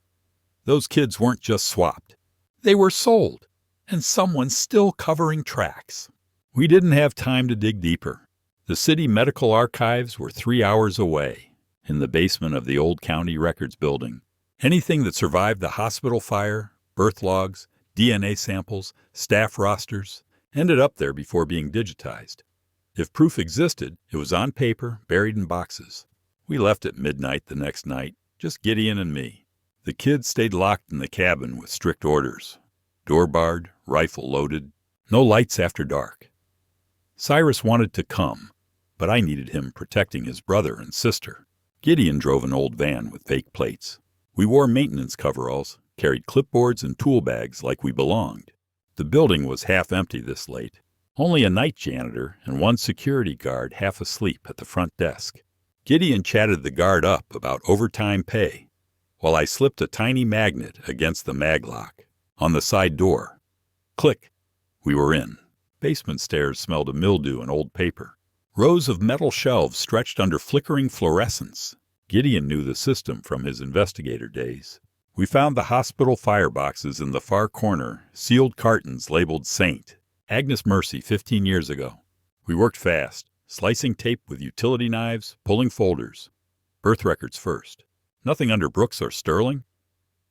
A: "Those kids weren't just swapped. They were sold, and someone's still covering tracks." We didn't have time to dig deeper. The city medical archives were 3 hours away, in the basement of the old county records building. Anything that survived the hospital fire, birth logs, DNA samples, staff rosters, ended up there before being digitized. If proof existed, it was on paper, buried in boxes. We left at midnight the next night, just Gideon and me. The kids stayed locked in the cabin with strict orders. Door barred, rifle loaded, no lights after dark. Cyrus wanted to come, but I needed him protecting his brother and sister. Gideon drove an old van with fake plates. We wore maintenance coveralls, carried clipboards and tool bags like we belonged. The building was half empty this late. Only a night janitor and 1 security guard half asleep at the front desk. Gideon chatted the guard up about overtime pay, while I slipped a tiny magnet against the maglock on the side door. Click. We were in. Basement stairs smelled of mildew and old paper. Rows of metal shelves stretched under flickering fluorescence. Gideon knew the system from his investigator days. We found the hospital fireboxes in the far corner, sealed cartons labeled Saint, Agnes Mercy 15 years ago. We worked fast, slicing tape with utility knives, pulling folders. Birth records first. Nothing under Brooks or Sterling.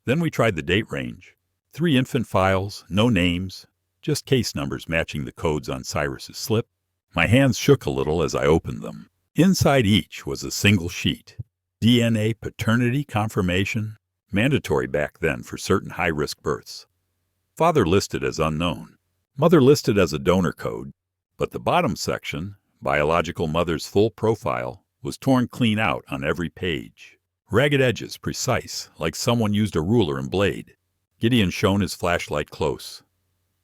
A: Then we tried the date range. 3 infant files, no names, just case numbers matching the codes on Cyrus's slip. My hands shook a little as I opened them. Inside each was a single sheet. DNA paternity confirmation, mandatory back then for certain high-risk births. Father listed as unknown. Mother listed as a donor code, but the bottom section, biological mother's full profile, was torn clean out on every page. Ragged edges precise, like someone used a ruler and blade. Gideon shone his flashlight close.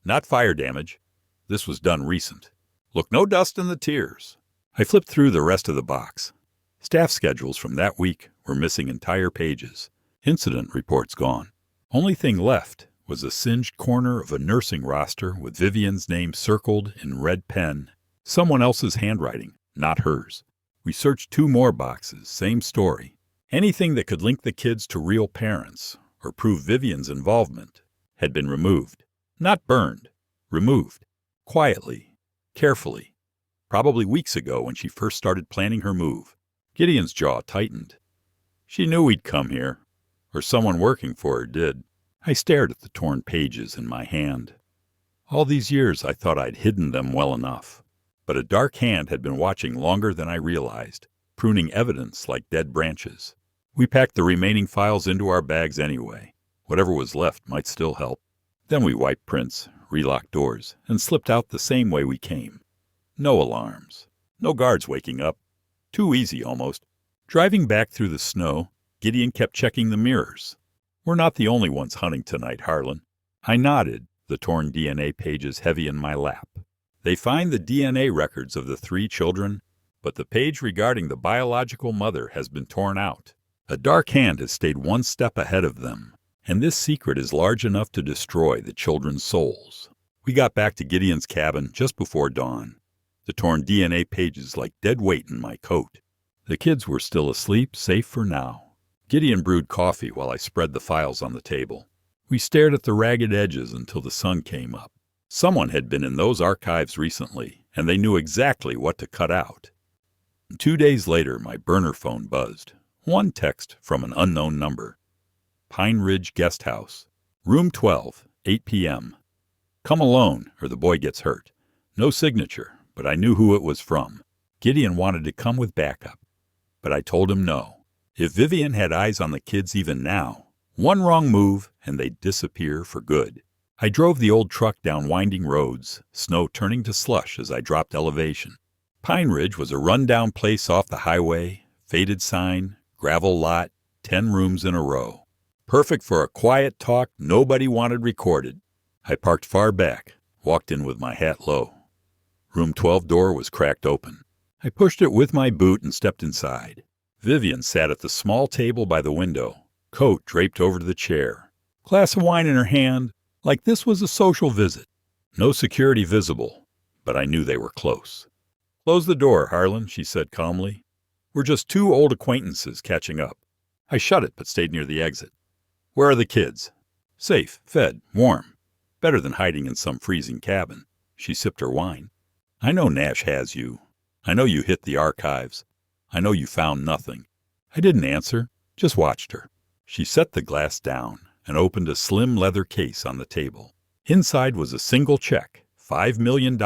A: Not fire damage. This was done recent. Look, no dust in the tears. I flipped through the rest of the box. Staff schedules from that week were missing entire pages. Incident reports gone. Only thing left was a singed corner of a nursing roster with Vivian's name circled in red pen. Someone else's handwriting, not hers. We searched 2 more boxes, same story. Anything that could link the kids to real parents or prove Vivian's involvement had been removed. Not burned, removed. Quietly, carefully. Probably weeks ago when she first started planning her move. Gideon's jaw tightened. She knew we'd come here, or someone working for her did. I stared at the torn pages in my hand. All these years I thought I'd hidden them well enough, but a dark hand had been watching longer than I realized, pruning evidence like dead branches. We packed the remaining files into our bags anyway. Whatever was left might still help. Then we wiped prints, relocked doors, and slipped out the same way we came. No alarms. No guards waking up. Too easy, almost. Driving back through the snow, Gideon kept checking the mirrors. "We're not the only ones hunting tonight, Harlan." I nodded, the torn DNA pages heavy in my lap. They find the DNA records of the 3 children, but the page regarding the biological mother has been torn out. A dark hand has stayed 1 step ahead of them, and this secret is large enough to destroy the children's souls. We got back to Gideon's cabin just before dawn. The torn DNA pages like dead weight in my coat. The kids were still asleep, safe for now. Gideon brewed coffee while I spread the files on the table. We stared at the ragged edges until the sun came up. Someone had been in those archives recently, and they knew exactly what to cut out. 2 days later, my burner phone buzzed. 1 text from an unknown number. Pine Ridge Guest House. Room 12, 8 p.m. Come alone, or the boy gets hurt. No signature, but I knew who it was from. Gideon wanted to come with backup, but I told him no. If Vivian had eyes on the kids even now, 1 wrong move and they'd disappear for good. I drove the old truck down winding roads, snow turning to slush as I dropped elevation. Pine Ridge was a run-down place off the highway, faded sign, gravel lot, 10 rooms in a row. Perfect for a quiet talk nobody wanted recorded. I parked far back, walked in with my hat low. Room 12 door was cracked open. I pushed it with my boot and stepped inside. Vivian sat at the small table by the window, coat draped over the chair, glass of wine in her hand, like this was a social visit. No security visible, but I knew they were close. "Close the door, Harlan," she said calmly. "We're just two old acquaintances catching up." I shut it, but stayed near the exit. "Where are the kids?" "Safe, fed, warm. Better than hiding in some freezing cabin." She sipped her wine. "I know Nash has you. I know you hit the archives. I know you found nothing." I didn't answer, just watched her. She set the glass down and opened a slim leather case on the table. Inside was a single check, $5 million,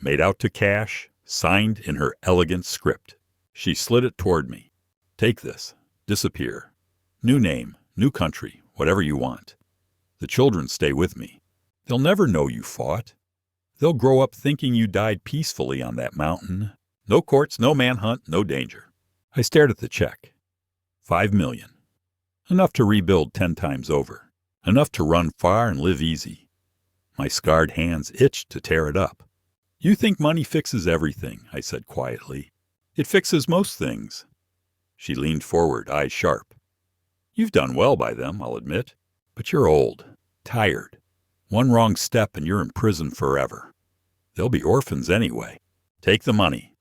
A: made out to cash, signed in her elegant script. She slid it toward me. "Take this. Disappear. New name, new country, whatever you want. The children stay with me. They'll never know you fought. They'll grow up thinking you died peacefully on that mountain. No courts, no manhunt, no danger." I stared at the check. $5 million. Enough to rebuild 10 times over. Enough to run far and live easy. My scarred hands itched to tear it up. "You think money fixes everything," I said quietly. "It fixes most things." She leaned forward, eyes sharp. "You've done well by them, I'll admit. But you're old, tired. One wrong step and you're in prison forever. They'll be orphans anyway. Take the money.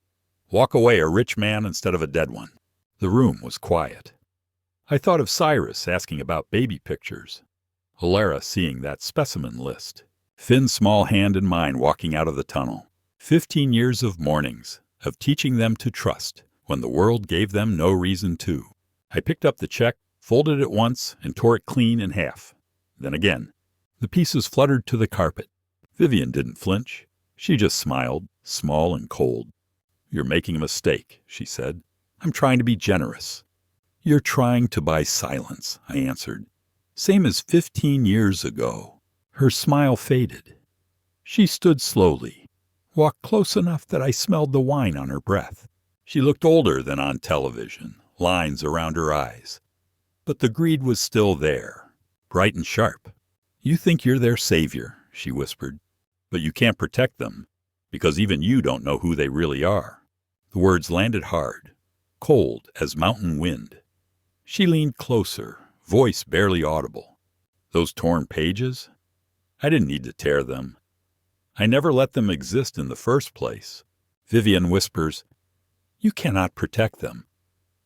A: Walk away a rich man instead of a dead one." The room was quiet. I thought of Cyrus asking about baby pictures. Alara seeing that specimen list. Finn's small hand in mine walking out of the tunnel. 15 years of mornings, of teaching them to trust when the world gave them no reason to. I picked up the check, folded it once, and tore it clean in half. Then again. The pieces fluttered to the carpet. Vivian didn't flinch. She just smiled, small and cold. "You're making a mistake," she said. "I'm trying to be generous." "You're trying to buy silence," I answered. "Same as 15 years ago." Her smile faded. She stood slowly, walked close enough that I smelled the wine on her breath. She looked older than on television, lines around her eyes. But the greed was still there, bright and sharp. "You think you're their savior," she whispered. "But you can't protect them, because even you don't know who they really are." The words landed hard, cold as mountain wind. She leaned closer, voice barely audible. "Those torn pages? I didn't need to tear them. I never let them exist in the first place." Vivian whispers, "You cannot protect them,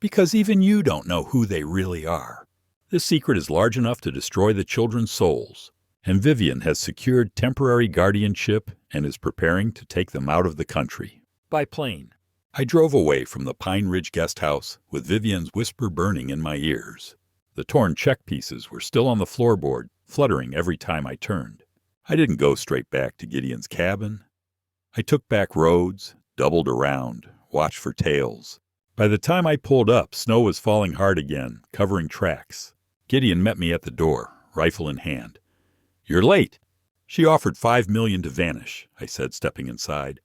A: because even you don't know who they really are. This secret is large enough to destroy the children's souls, and Vivian has secured temporary guardianship and is preparing to take them out of the country. By plane." I drove away from the Pine Ridge guest house with Vivian's whisper burning in my ears. The torn check pieces were still on the floorboard, fluttering every time I turned. I didn't go straight back to Gideon's cabin. I took back roads, doubled around, watched for tails. By the time I pulled up, snow was falling hard again, covering tracks. Gideon met me at the door, rifle in hand. "You're late." "She offered $5 million to vanish," I said, stepping inside.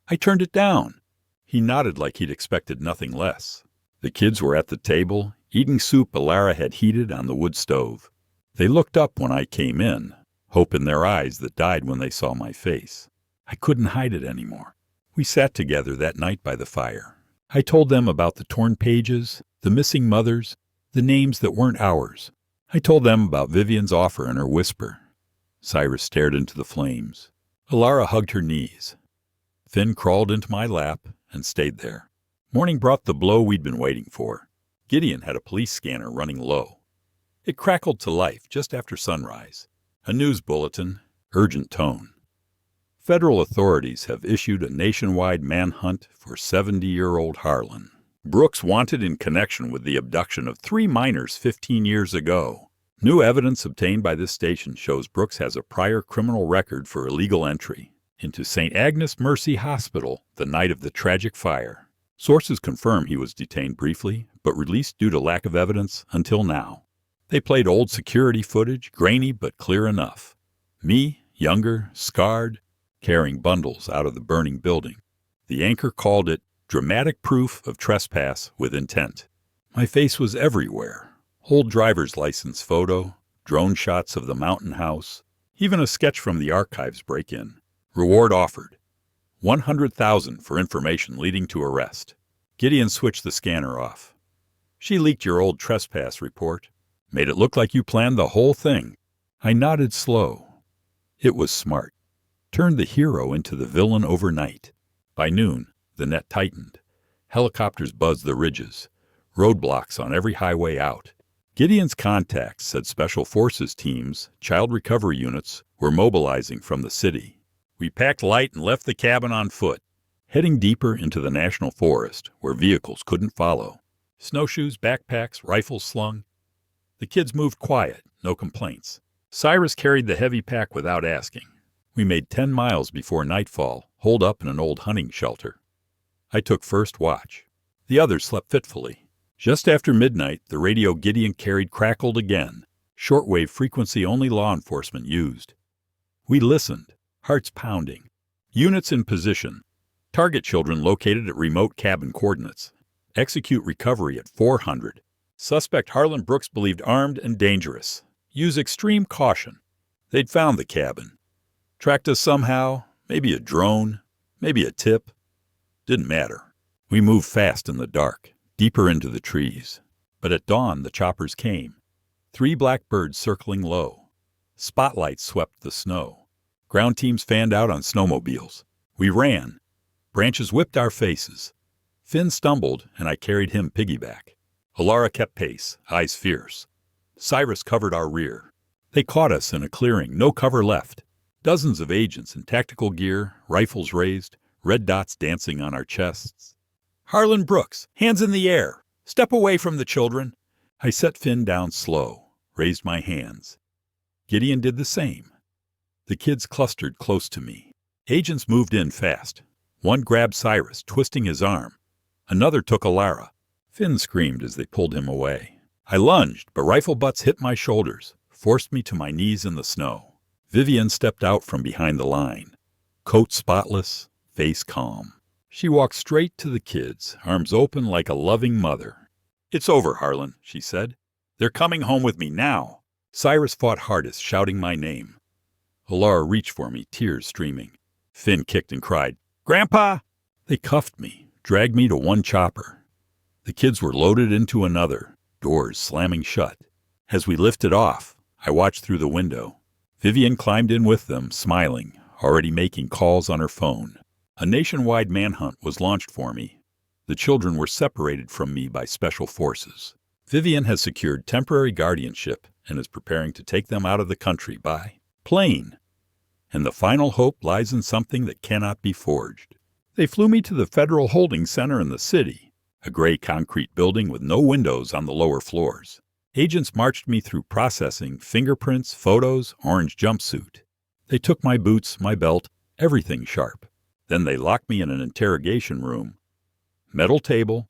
A: "I turned it down." He nodded like he'd expected nothing less. The kids were at the table, eating soup Alara had heated on the wood stove. They looked up when I came in, hope in their eyes that died when they saw my face. I couldn't hide it anymore. We sat together that night by the fire. I told them about the torn pages, the missing mothers, the names that weren't ours. I told them about Vivian's offer and her whisper. Cyrus stared into the flames. Alara hugged her knees. Finn crawled into my lap and stayed there. Morning brought the blow we'd been waiting for. Gideon had a police scanner running low. It crackled to life just after sunrise. A news bulletin, urgent tone. Federal authorities have issued a nationwide manhunt for 70-year-old Harlan. Brooks wanted in connection with the abduction of 3 minors 15 years ago. New evidence obtained by this station shows Brooks has a prior criminal record for illegal entry into St. Agnes Mercy Hospital the night of the tragic fire. Sources confirm he was detained briefly, but released due to lack of evidence until now. They played old security footage, grainy but clear enough. Me, younger, scarred, carrying bundles out of the burning building. The anchor called it dramatic proof of trespass with intent. My face was everywhere. Old driver's license photo, drone shots of the mountain house, even a sketch from the archives break-in. Reward offered. 100,000 for information leading to arrest. Gideon switched the scanner off. She leaked your old trespass report. Made it look like you planned the whole thing. I nodded slow. It was smart. Turned the hero into the villain overnight. By noon, the net tightened. Helicopters buzzed the ridges. Roadblocks on every highway out. Gideon's contacts said special forces teams, child recovery units, were mobilizing from the city. We packed light and left the cabin on foot, heading deeper into the national forest where vehicles couldn't follow. Snowshoes, backpacks, rifles slung. The kids moved quiet, no complaints. Cyrus carried the heavy pack without asking. We made 10 miles before nightfall, holed up in an old hunting shelter. I took first watch. The others slept fitfully. Just after midnight, the radio Gideon carried crackled again, shortwave frequency only law enforcement used. We listened, hearts pounding. Units in position. Target children located at remote cabin coordinates. Execute recovery at 400. Suspect Harlan Brooks believed armed and dangerous. Use extreme caution. They'd found the cabin. Tracked us somehow, maybe a drone, maybe a tip. Didn't matter. We moved fast in the dark, deeper into the trees. But at dawn, the choppers came. 3 blackbirds circling low. Spotlights swept the snow. Ground teams fanned out on snowmobiles. We ran. Branches whipped our faces. Finn stumbled, and I carried him piggyback. Alara kept pace, eyes fierce. Cyrus covered our rear. They caught us in a clearing, no cover left. Dozens of agents in tactical gear, rifles raised, red dots dancing on our chests. Harlan Brooks, hands in the air. Step away from the children. I set Finn down slow, raised my hands. Gideon did the same. The kids clustered close to me. Agents moved in fast. One grabbed Cyrus, twisting his arm. Another took Alara. Finn screamed as they pulled him away. I lunged, but rifle butts hit my shoulders, forced me to my knees in the snow. Vivian stepped out from behind the line. Coat spotless, face calm. She walked straight to the kids, arms open like a loving mother. "It's over, Harlan," she said. "They're coming home with me now." Cyrus fought hardest, shouting my name. Alara reached for me, tears streaming. Finn kicked and cried, "Grandpa!" They cuffed me, dragged me to one chopper. The kids were loaded into another, doors slamming shut. As we lifted off, I watched through the window. Vivian climbed in with them, smiling, already making calls on her phone. A nationwide manhunt was launched for me. The children were separated from me by special forces. Vivian has secured temporary guardianship and is preparing to take them out of the country by plane. And the final hope lies in something that cannot be forged. They flew me to the Federal Holding Center in the city, a gray concrete building with no windows on the lower floors. Agents marched me through processing, fingerprints, photos, orange jumpsuit. They took my boots, my belt, everything sharp. Then they locked me in an interrogation room. Metal table,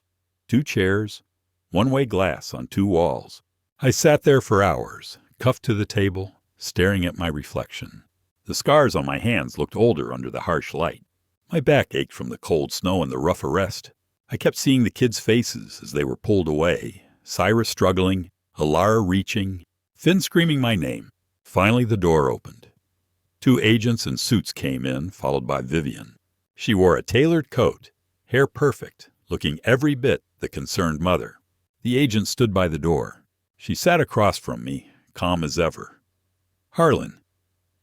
A: 2 chairs, one-way glass on 2 walls. I sat there for hours, cuffed to the table, staring at my reflection. The scars on my hands looked older under the harsh light. My back ached from the cold snow and the rough arrest. I kept seeing the kids' faces as they were pulled away, Cyrus struggling, Alara reaching, Finn screaming my name. Finally the door opened. 2 agents in suits came in, followed by Vivian. She wore a tailored coat, hair perfect, looking every bit the concerned mother. The agent stood by the door. She sat across from me, calm as ever. "Harlan,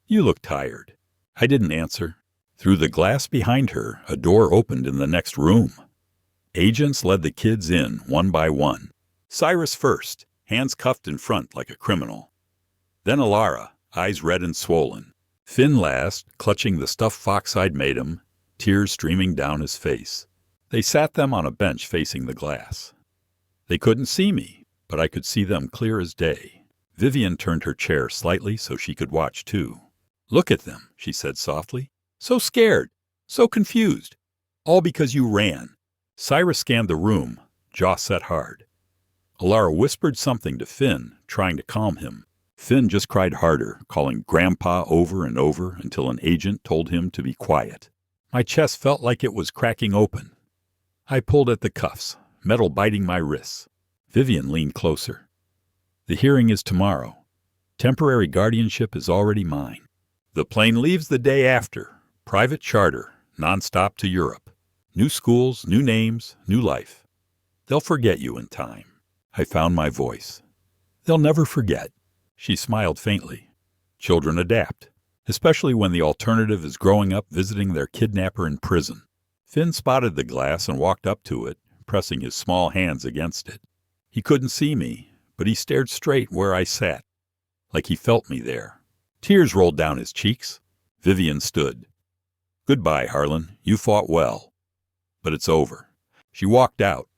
A: you look tired." I didn't answer. Through the glass behind her, a door opened in the next room. Agents led the kids in, one by one. Cyrus first, hands cuffed in front like a criminal. Then Alara, eyes red and swollen. Finn last, clutching the stuffed fox I'd made him, tears streaming down his face. They sat them on a bench facing the glass. They couldn't see me, but I could see them clear as day. Vivian turned her chair slightly so she could watch too. "Look at them," she said softly. "So scared, so confused. All because you ran." Cyrus scanned the room, jaw set hard. Alara whispered something to Finn, trying to calm him. Finn just cried harder, calling Grandpa over and over until an agent told him to be quiet. My chest felt like it was cracking open. I pulled at the cuffs, metal biting my wrists. Vivian leaned closer. The hearing is tomorrow. Temporary guardianship is already mine. The plane leaves the day after. Private charter, nonstop to Europe. New schools, new names, new life. They'll forget you in time. I found my voice. They'll never forget. She smiled faintly. Children adapt, especially when the alternative is growing up visiting their kidnapper in prison. Finn spotted the glass and walked up to it, pressing his small hands against it. He couldn't see me, but he stared straight where I sat, like he felt me there. Tears rolled down his cheeks. Vivian stood. Goodbye, Harlan. You fought well. But it's over. She walked out.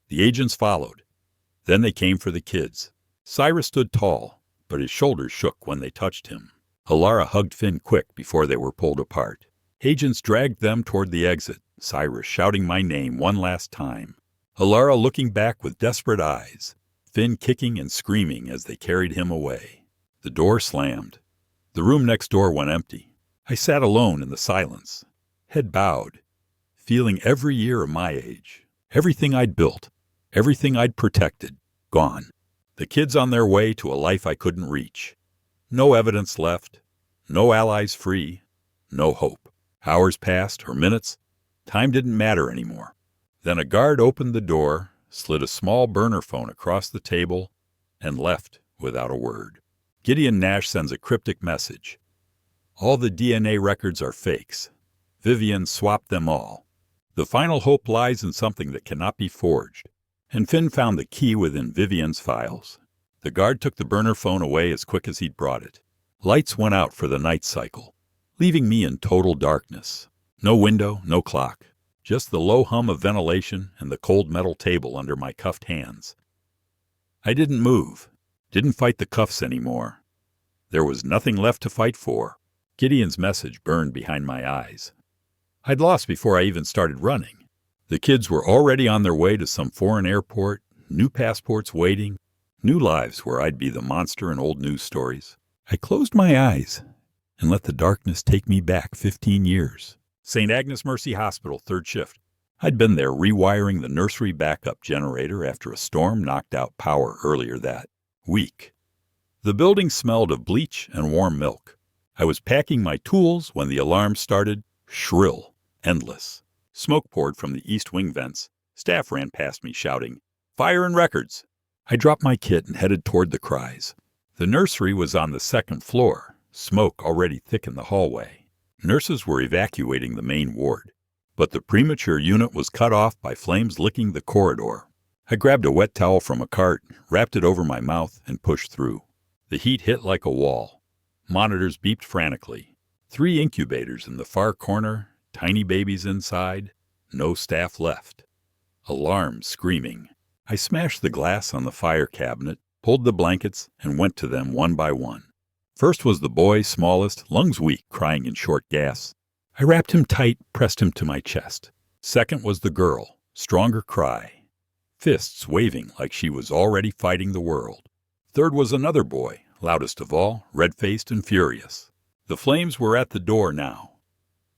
A: The agents followed. Then they came for the kids. Cyrus stood tall, but his shoulders shook when they touched him. Alara hugged Finn quick before they were pulled apart. Agents dragged them toward the exit, Cyrus shouting my name one last time. Alara looking back with desperate eyes. Finn kicking and screaming as they carried him away. The door slammed. The room next door went empty. I sat alone in the silence, head bowed, feeling every year of my age, everything I'd built, everything I'd protected, gone. The kids on their way to a life I couldn't reach. No evidence left, no allies free, no hope. Hours passed, or minutes. Time didn't matter anymore. Then a guard opened the door, slid a small burner phone across the table, and left without a word. Gideon Nash sends a cryptic message. All the DNA records are fakes. Vivian swapped them all. The final hope lies in something that cannot be forged. And Finn found the key within Vivian's files. The guard took the burner phone away as quick as he'd brought it. Lights went out for the night cycle, leaving me in total darkness. No window, no clock. Just the low hum of ventilation and the cold metal table under my cuffed hands. I didn't move, didn't fight the cuffs anymore. There was nothing left to fight for. Gideon's message burned behind my eyes. I'd lost before I even started running. The kids were already on their way to some foreign airport, new passports waiting, new lives where I'd be the monster in old news stories. I closed my eyes and let the darkness take me back 15 years. St. Agnes Mercy Hospital, third shift. I'd been there rewiring the nursery backup generator after a storm knocked out power earlier that week. The building smelled of bleach and warm milk. I was packing my tools when the alarm started, shrill, endless. Smoke poured from the east wing vents. Staff ran past me shouting, "Fire and records!" I dropped my kit and headed toward the cries. The nursery was on the second floor, smoke already thick in the hallway. Nurses were evacuating the main ward, but the premature unit was cut off by flames licking the corridor. I grabbed a wet towel from a cart, wrapped it over my mouth, and pushed through. The heat hit like a wall. Monitors beeped frantically. 3 incubators in the far corner, tiny babies inside, no staff left. Alarms screaming. I smashed the glass on the fire cabinet, pulled the blankets, and went to them one by one. First was the boy, smallest, lungs weak, crying in short gasps. I wrapped him tight, pressed him to my chest. Second was the girl, stronger cry, fists waving like she was already fighting the world. Third was another boy, loudest of all, red-faced and furious. The flames were at the door now.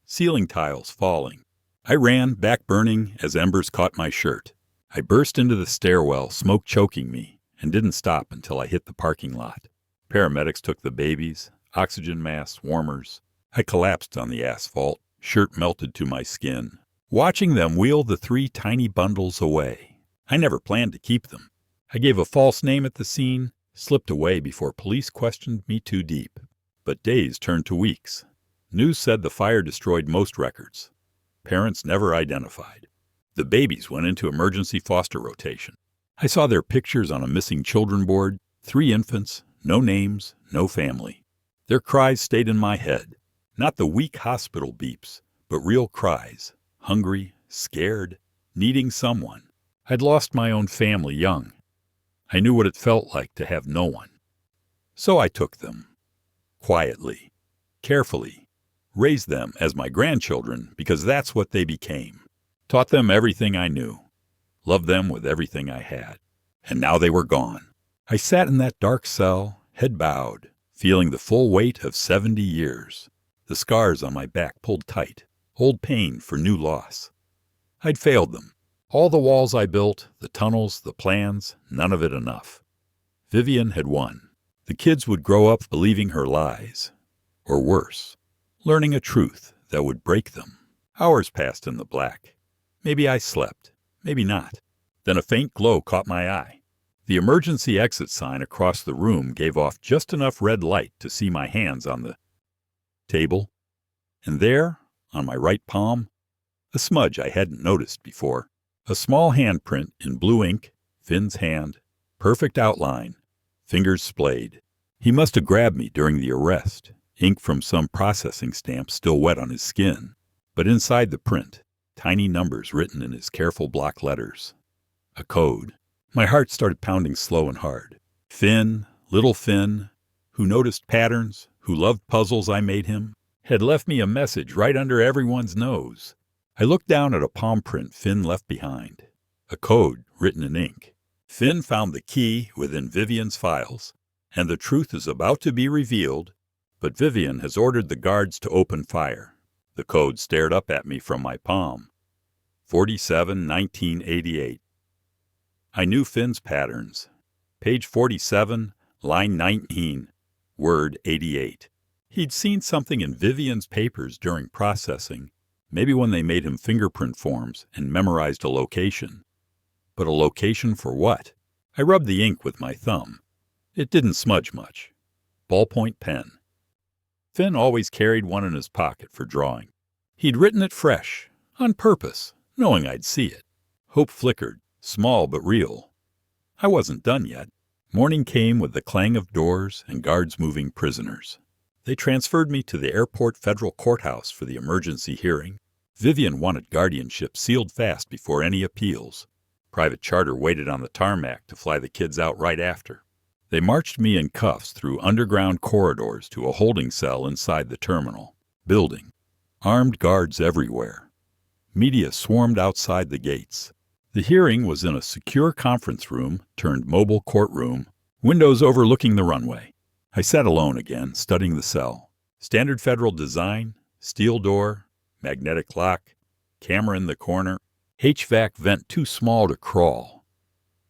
A: Ceiling tiles falling. I ran, back burning, as embers caught my shirt. I burst into the stairwell, smoke choking me, and didn't stop until I hit the parking lot. Paramedics took the babies, oxygen masks, warmers. I collapsed on the asphalt, shirt melted to my skin, watching them wheel the 3 tiny bundles away. I never planned to keep them. I gave a false name at the scene, slipped away before police questioned me too deep. But days turned to weeks. News said the fire destroyed most records. Parents never identified. The babies went into emergency foster rotation. I saw their pictures on a missing children board, 3 infants, no names, no family. Their cries stayed in my head. Not the weak hospital beeps, but real cries. Hungry, scared, needing someone. I'd lost my own family young. I knew what it felt like to have no one. So I took them. Quietly. Carefully. Raised them as my grandchildren because that's what they became. Taught them everything I knew. Loved them with everything I had. And now they were gone. I sat in that dark cell, head bowed, feeling the full weight of 70 years. The scars on my back pulled tight, old pain for new loss. I'd failed them. All the walls I built, the tunnels, the plans, none of it enough. Vivian had won. The kids would grow up believing her lies. Or worse, learning a truth that would break them. Hours passed in the black. Maybe I slept, maybe not. Then a faint glow caught my eye. The emergency exit sign across the room gave off just enough red light to see my hands on the table. And there, on my right palm, a smudge I hadn't noticed before. A small handprint in blue ink, Finn's hand, perfect outline, fingers splayed. He must have grabbed me during the arrest, ink from some processing stamp still wet on his skin. But inside the print, tiny numbers written in his careful block letters. A code. My heart started pounding slow and hard. Finn, little Finn, who noticed patterns, who loved puzzles I made him, had left me a message right under everyone's nose. I looked down at a palm print Finn left behind. A code written in ink. Finn found the key within Vivian's files, and the truth is about to be revealed, but Vivian has ordered the guards to open fire. The code stared up at me from my palm. 47-1988. I knew Finn's patterns. Page 47, line 19, word 88. He'd seen something in Vivian's papers during processing, maybe when they made him fingerprint forms and memorized a location. But a location for what? I rubbed the ink with my thumb. It didn't smudge much. Ballpoint pen. Finn always carried one in his pocket for drawing. He'd written it fresh, on purpose, knowing I'd see it. Hope flickered, small but real. I wasn't done yet. Morning came with the clang of doors and guards moving prisoners. They transferred me to the airport federal courthouse for the emergency hearing. Vivian wanted guardianship sealed fast before any appeals. Private charter waited on the tarmac to fly the kids out right after. They marched me in cuffs through underground corridors to a holding cell inside the terminal building. Armed guards everywhere. Media swarmed outside the gates. The hearing was in a secure conference room turned mobile courtroom, windows overlooking the runway. I sat alone again, studying the cell. Standard federal design, steel door, magnetic lock, camera in the corner, HVAC vent too small to crawl.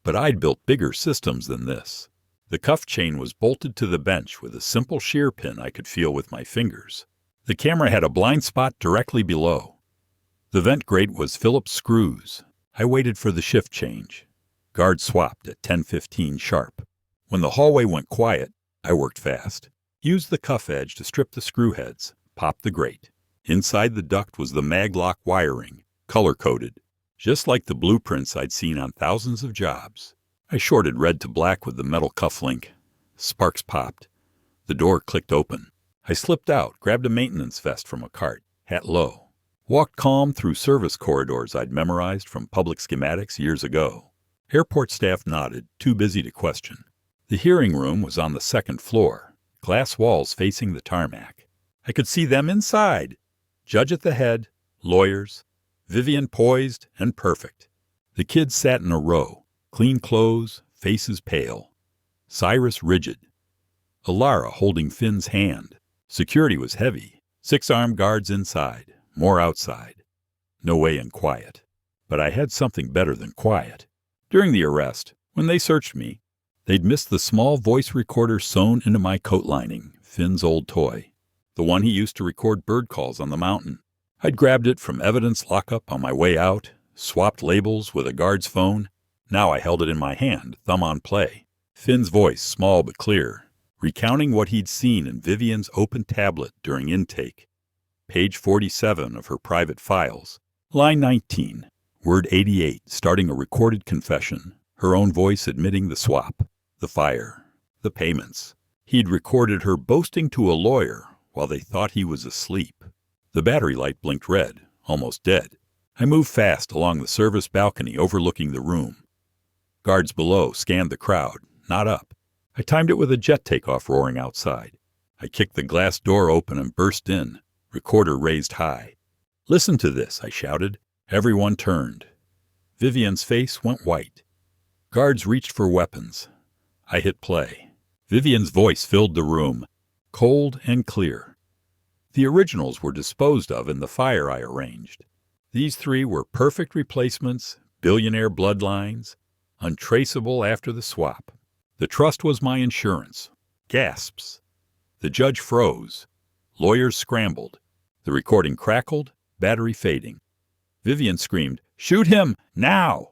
A: But I'd built bigger systems than this. The cuff chain was bolted to the bench with a simple shear pin I could feel with my fingers. The camera had a blind spot directly below. The vent grate was Phillips screws. I waited for the shift change. Guards swapped at 10:15 sharp. When the hallway went quiet, I worked fast. Used the cuff edge to strip the screw heads, popped the grate. Inside the duct was the maglock wiring, color-coded, just like the blueprints I'd seen on thousands of jobs. I shorted red to black with the metal cufflink. Sparks popped. The door clicked open. I slipped out, grabbed a maintenance vest from a cart, hat low. Walked calm through service corridors I'd memorized from public schematics years ago. Airport staff nodded, too busy to question. The hearing room was on the second floor, glass walls facing the tarmac. I could see them inside. Judge at the head, lawyers, Vivian poised and perfect. The kids sat in a row, clean clothes, faces pale. Cyrus rigid. Alara holding Finn's hand. Security was heavy. 6 armed guards inside, more outside. No way in quiet. But I had something better than quiet. During the arrest, when they searched me, they'd missed the small voice recorder sewn into my coat lining, Finn's old toy. The one he used to record bird calls on the mountain. I'd grabbed it from evidence lockup on my way out, swapped labels with a guard's phone. Now I held it in my hand, thumb on play. Finn's voice, small but clear, recounting what he'd seen in Vivian's open tablet during intake. Page 47 of her private files. Line 19, word 88, starting a recorded confession. Her own voice admitting the swap, the fire, the payments. He'd recorded her boasting to a lawyer while they thought he was asleep. The battery light blinked red, almost dead. I moved fast along the service balcony overlooking the room. Guards below scanned the crowd, not up. I timed it with a jet takeoff roaring outside. I kicked the glass door open and burst in, recorder raised high. "Listen to this," I shouted. Everyone turned. Vivian's face went white. Guards reached for weapons. I hit play. Vivian's voice filled the room, cold and clear. The originals were disposed of in the fire I arranged. These three were perfect replacements, billionaire bloodlines, untraceable after the swap. The trust was my insurance. Gasps. The judge froze. Lawyers scrambled. The recording crackled, battery fading. Vivian screamed, "Shoot him, now!"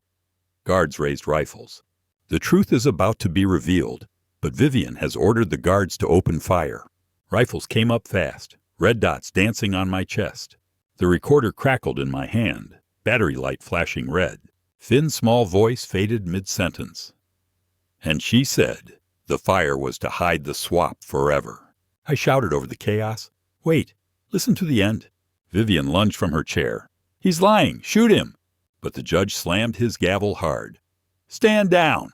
A: Guards raised rifles. The truth is about to be revealed, but Vivian has ordered the guards to open fire. Rifles came up fast, red dots dancing on my chest. The recorder crackled in my hand, battery light flashing red. Finn's small voice faded mid-sentence. And she said the fire was to hide the swap forever. I shouted over the chaos, "Wait, listen to the end." Vivian lunged from her chair. "He's lying, shoot him!" But the judge slammed his gavel hard. "Stand down!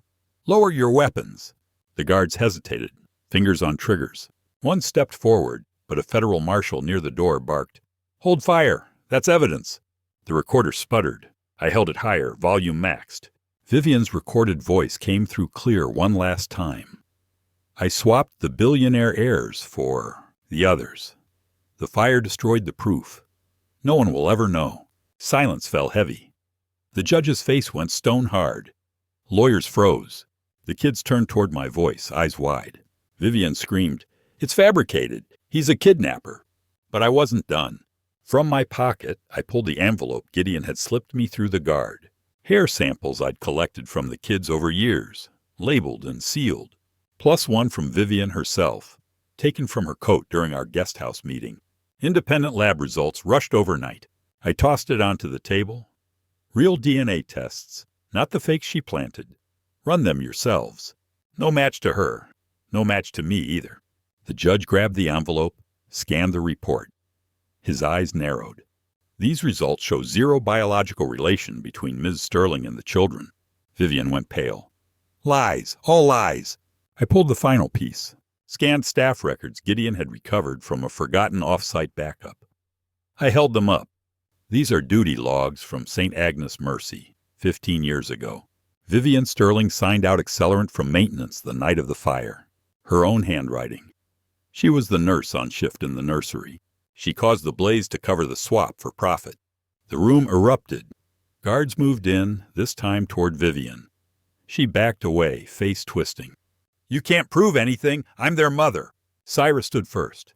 A: Lower your weapons!" The guards hesitated, fingers on triggers. One stepped forward, but a federal marshal near the door barked, "Hold fire! That's evidence!" The recorder sputtered. I held it higher, volume maxed. Vivian's recorded voice came through clear one last time. I swapped the billionaire heirs for the others. The fire destroyed the proof. No one will ever know. Silence fell heavy. The judge's face went stone hard. Lawyers froze. The kids turned toward my voice, eyes wide. Vivian screamed, "It's fabricated. He's a kidnapper." But I wasn't done. From my pocket, I pulled the envelope Gideon had slipped me through the guard. Hair samples I'd collected from the kids over years, labeled and sealed, plus one from Vivian herself, taken from her coat during our guest house meeting. Independent lab results rushed overnight. I tossed it onto the table. Real DNA tests, not the fakes she planted. Run them yourselves. No match to her. No match to me either. The judge grabbed the envelope, scanned the report. His eyes narrowed. These results show zero biological relation between Ms. Sterling and the children. Vivian went pale. Lies, all lies. I pulled the final piece. Scanned staff records Gideon had recovered from a forgotten off-site backup. I held them up. These are duty logs from St. Agnes Mercy, 15 years ago. Vivian Sterling signed out accelerant from maintenance the night of the fire. Her own handwriting. She was the nurse on shift in the nursery. She caused the blaze to cover the swap for profit. The room erupted. Guards moved in, this time toward Vivian. She backed away, face twisting. "You can't prove anything. I'm their mother." Cyrus stood first.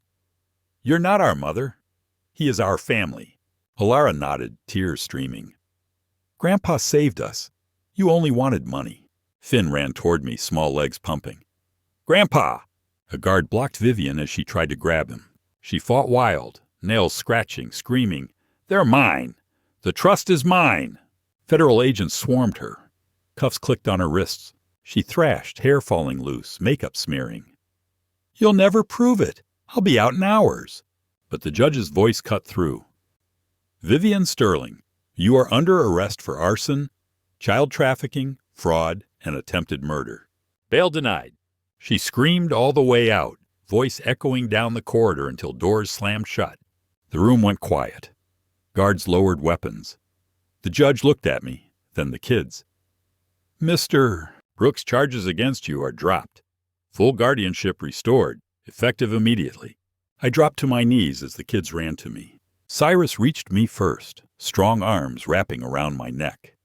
A: "You're not our mother. He is our family." Alara nodded, tears streaming. "Grandpa saved us. You only wanted money." Finn ran toward me, small legs pumping. "Grandpa!" A guard blocked Vivian as she tried to grab him. She fought wild, nails scratching, screaming, "They're mine! The trust is mine!" Federal agents swarmed her. Cuffs clicked on her wrists. She thrashed, hair falling loose, makeup smearing. "You'll never prove it. I'll be out in hours." But the judge's voice cut through. "Vivian Sterling, you are under arrest for arson, child trafficking, fraud, and attempted murder. Bail denied." She screamed all the way out, voice echoing down the corridor until doors slammed shut. The room went quiet. Guards lowered weapons. The judge looked at me, then the kids. "Mr. Brooks, charges against you are dropped. Full guardianship restored, effective immediately." I dropped to my knees as the kids ran to me. Cyrus reached me first, strong arms wrapping around my neck.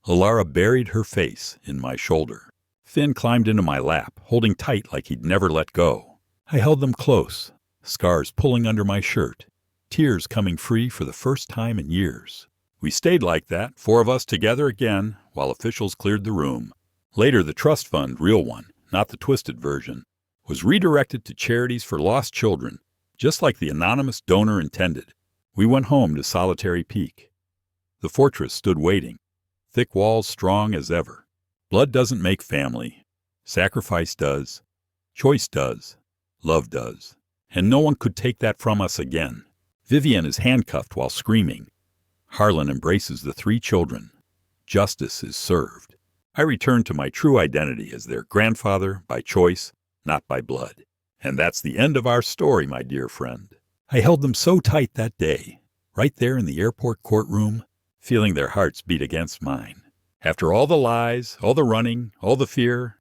A: Alara buried her face in my shoulder. Finn climbed into my lap, holding tight like he'd never let go. I held them close, scars pulling under my shirt, tears coming free for the first time in years. We stayed like that, 4 of us together again, while officials cleared the room. Later, the trust fund, real one, not the twisted version, was redirected to charities for lost children, just like the anonymous donor intended. We went home to Solitary Peak. The fortress stood waiting, thick walls strong as ever. Blood doesn't make family. Sacrifice does. Choice does. Love does. And no one could take that from us again. Vivian is handcuffed while screaming. Harlan embraces the 3 children. Justice is served. I return to my true identity as their grandfather by choice, not by blood. And that's the end of our story, my dear friend. I held them so tight that day, right there in the airport courtroom, feeling their hearts beat against mine. After all the lies, all the running, all the fear,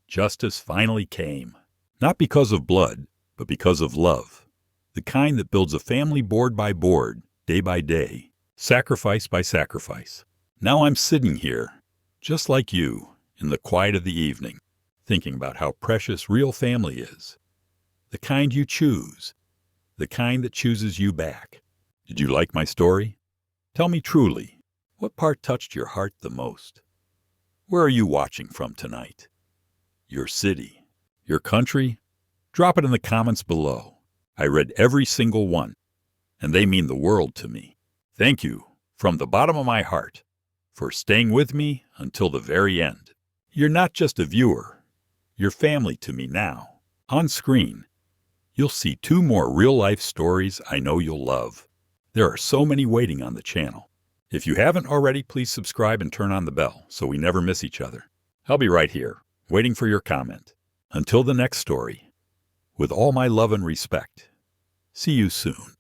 A: justice finally came. Not because of blood, but because of love. The kind that builds a family board by board, day by day, sacrifice by sacrifice. Now I'm sitting here, just like you, in the quiet of the evening, thinking about how precious real family is. The kind you choose, the kind that chooses you back. Did you like my story? Tell me truly, what part touched your heart the most? Where are you watching from tonight? Your city? Your country? Drop it in the comments below. I read every single one, and they mean the world to me. Thank you, from the bottom of my heart, for staying with me until the very end. You're not just a viewer. You're family to me now. On screen, you'll see 2 more real-life stories I know you'll love. There are so many waiting on the channel. If you haven't already, please subscribe and turn on the bell so we never miss each other. I'll be right here, waiting for your comment. Until the next story, with all my love and respect, see you soon.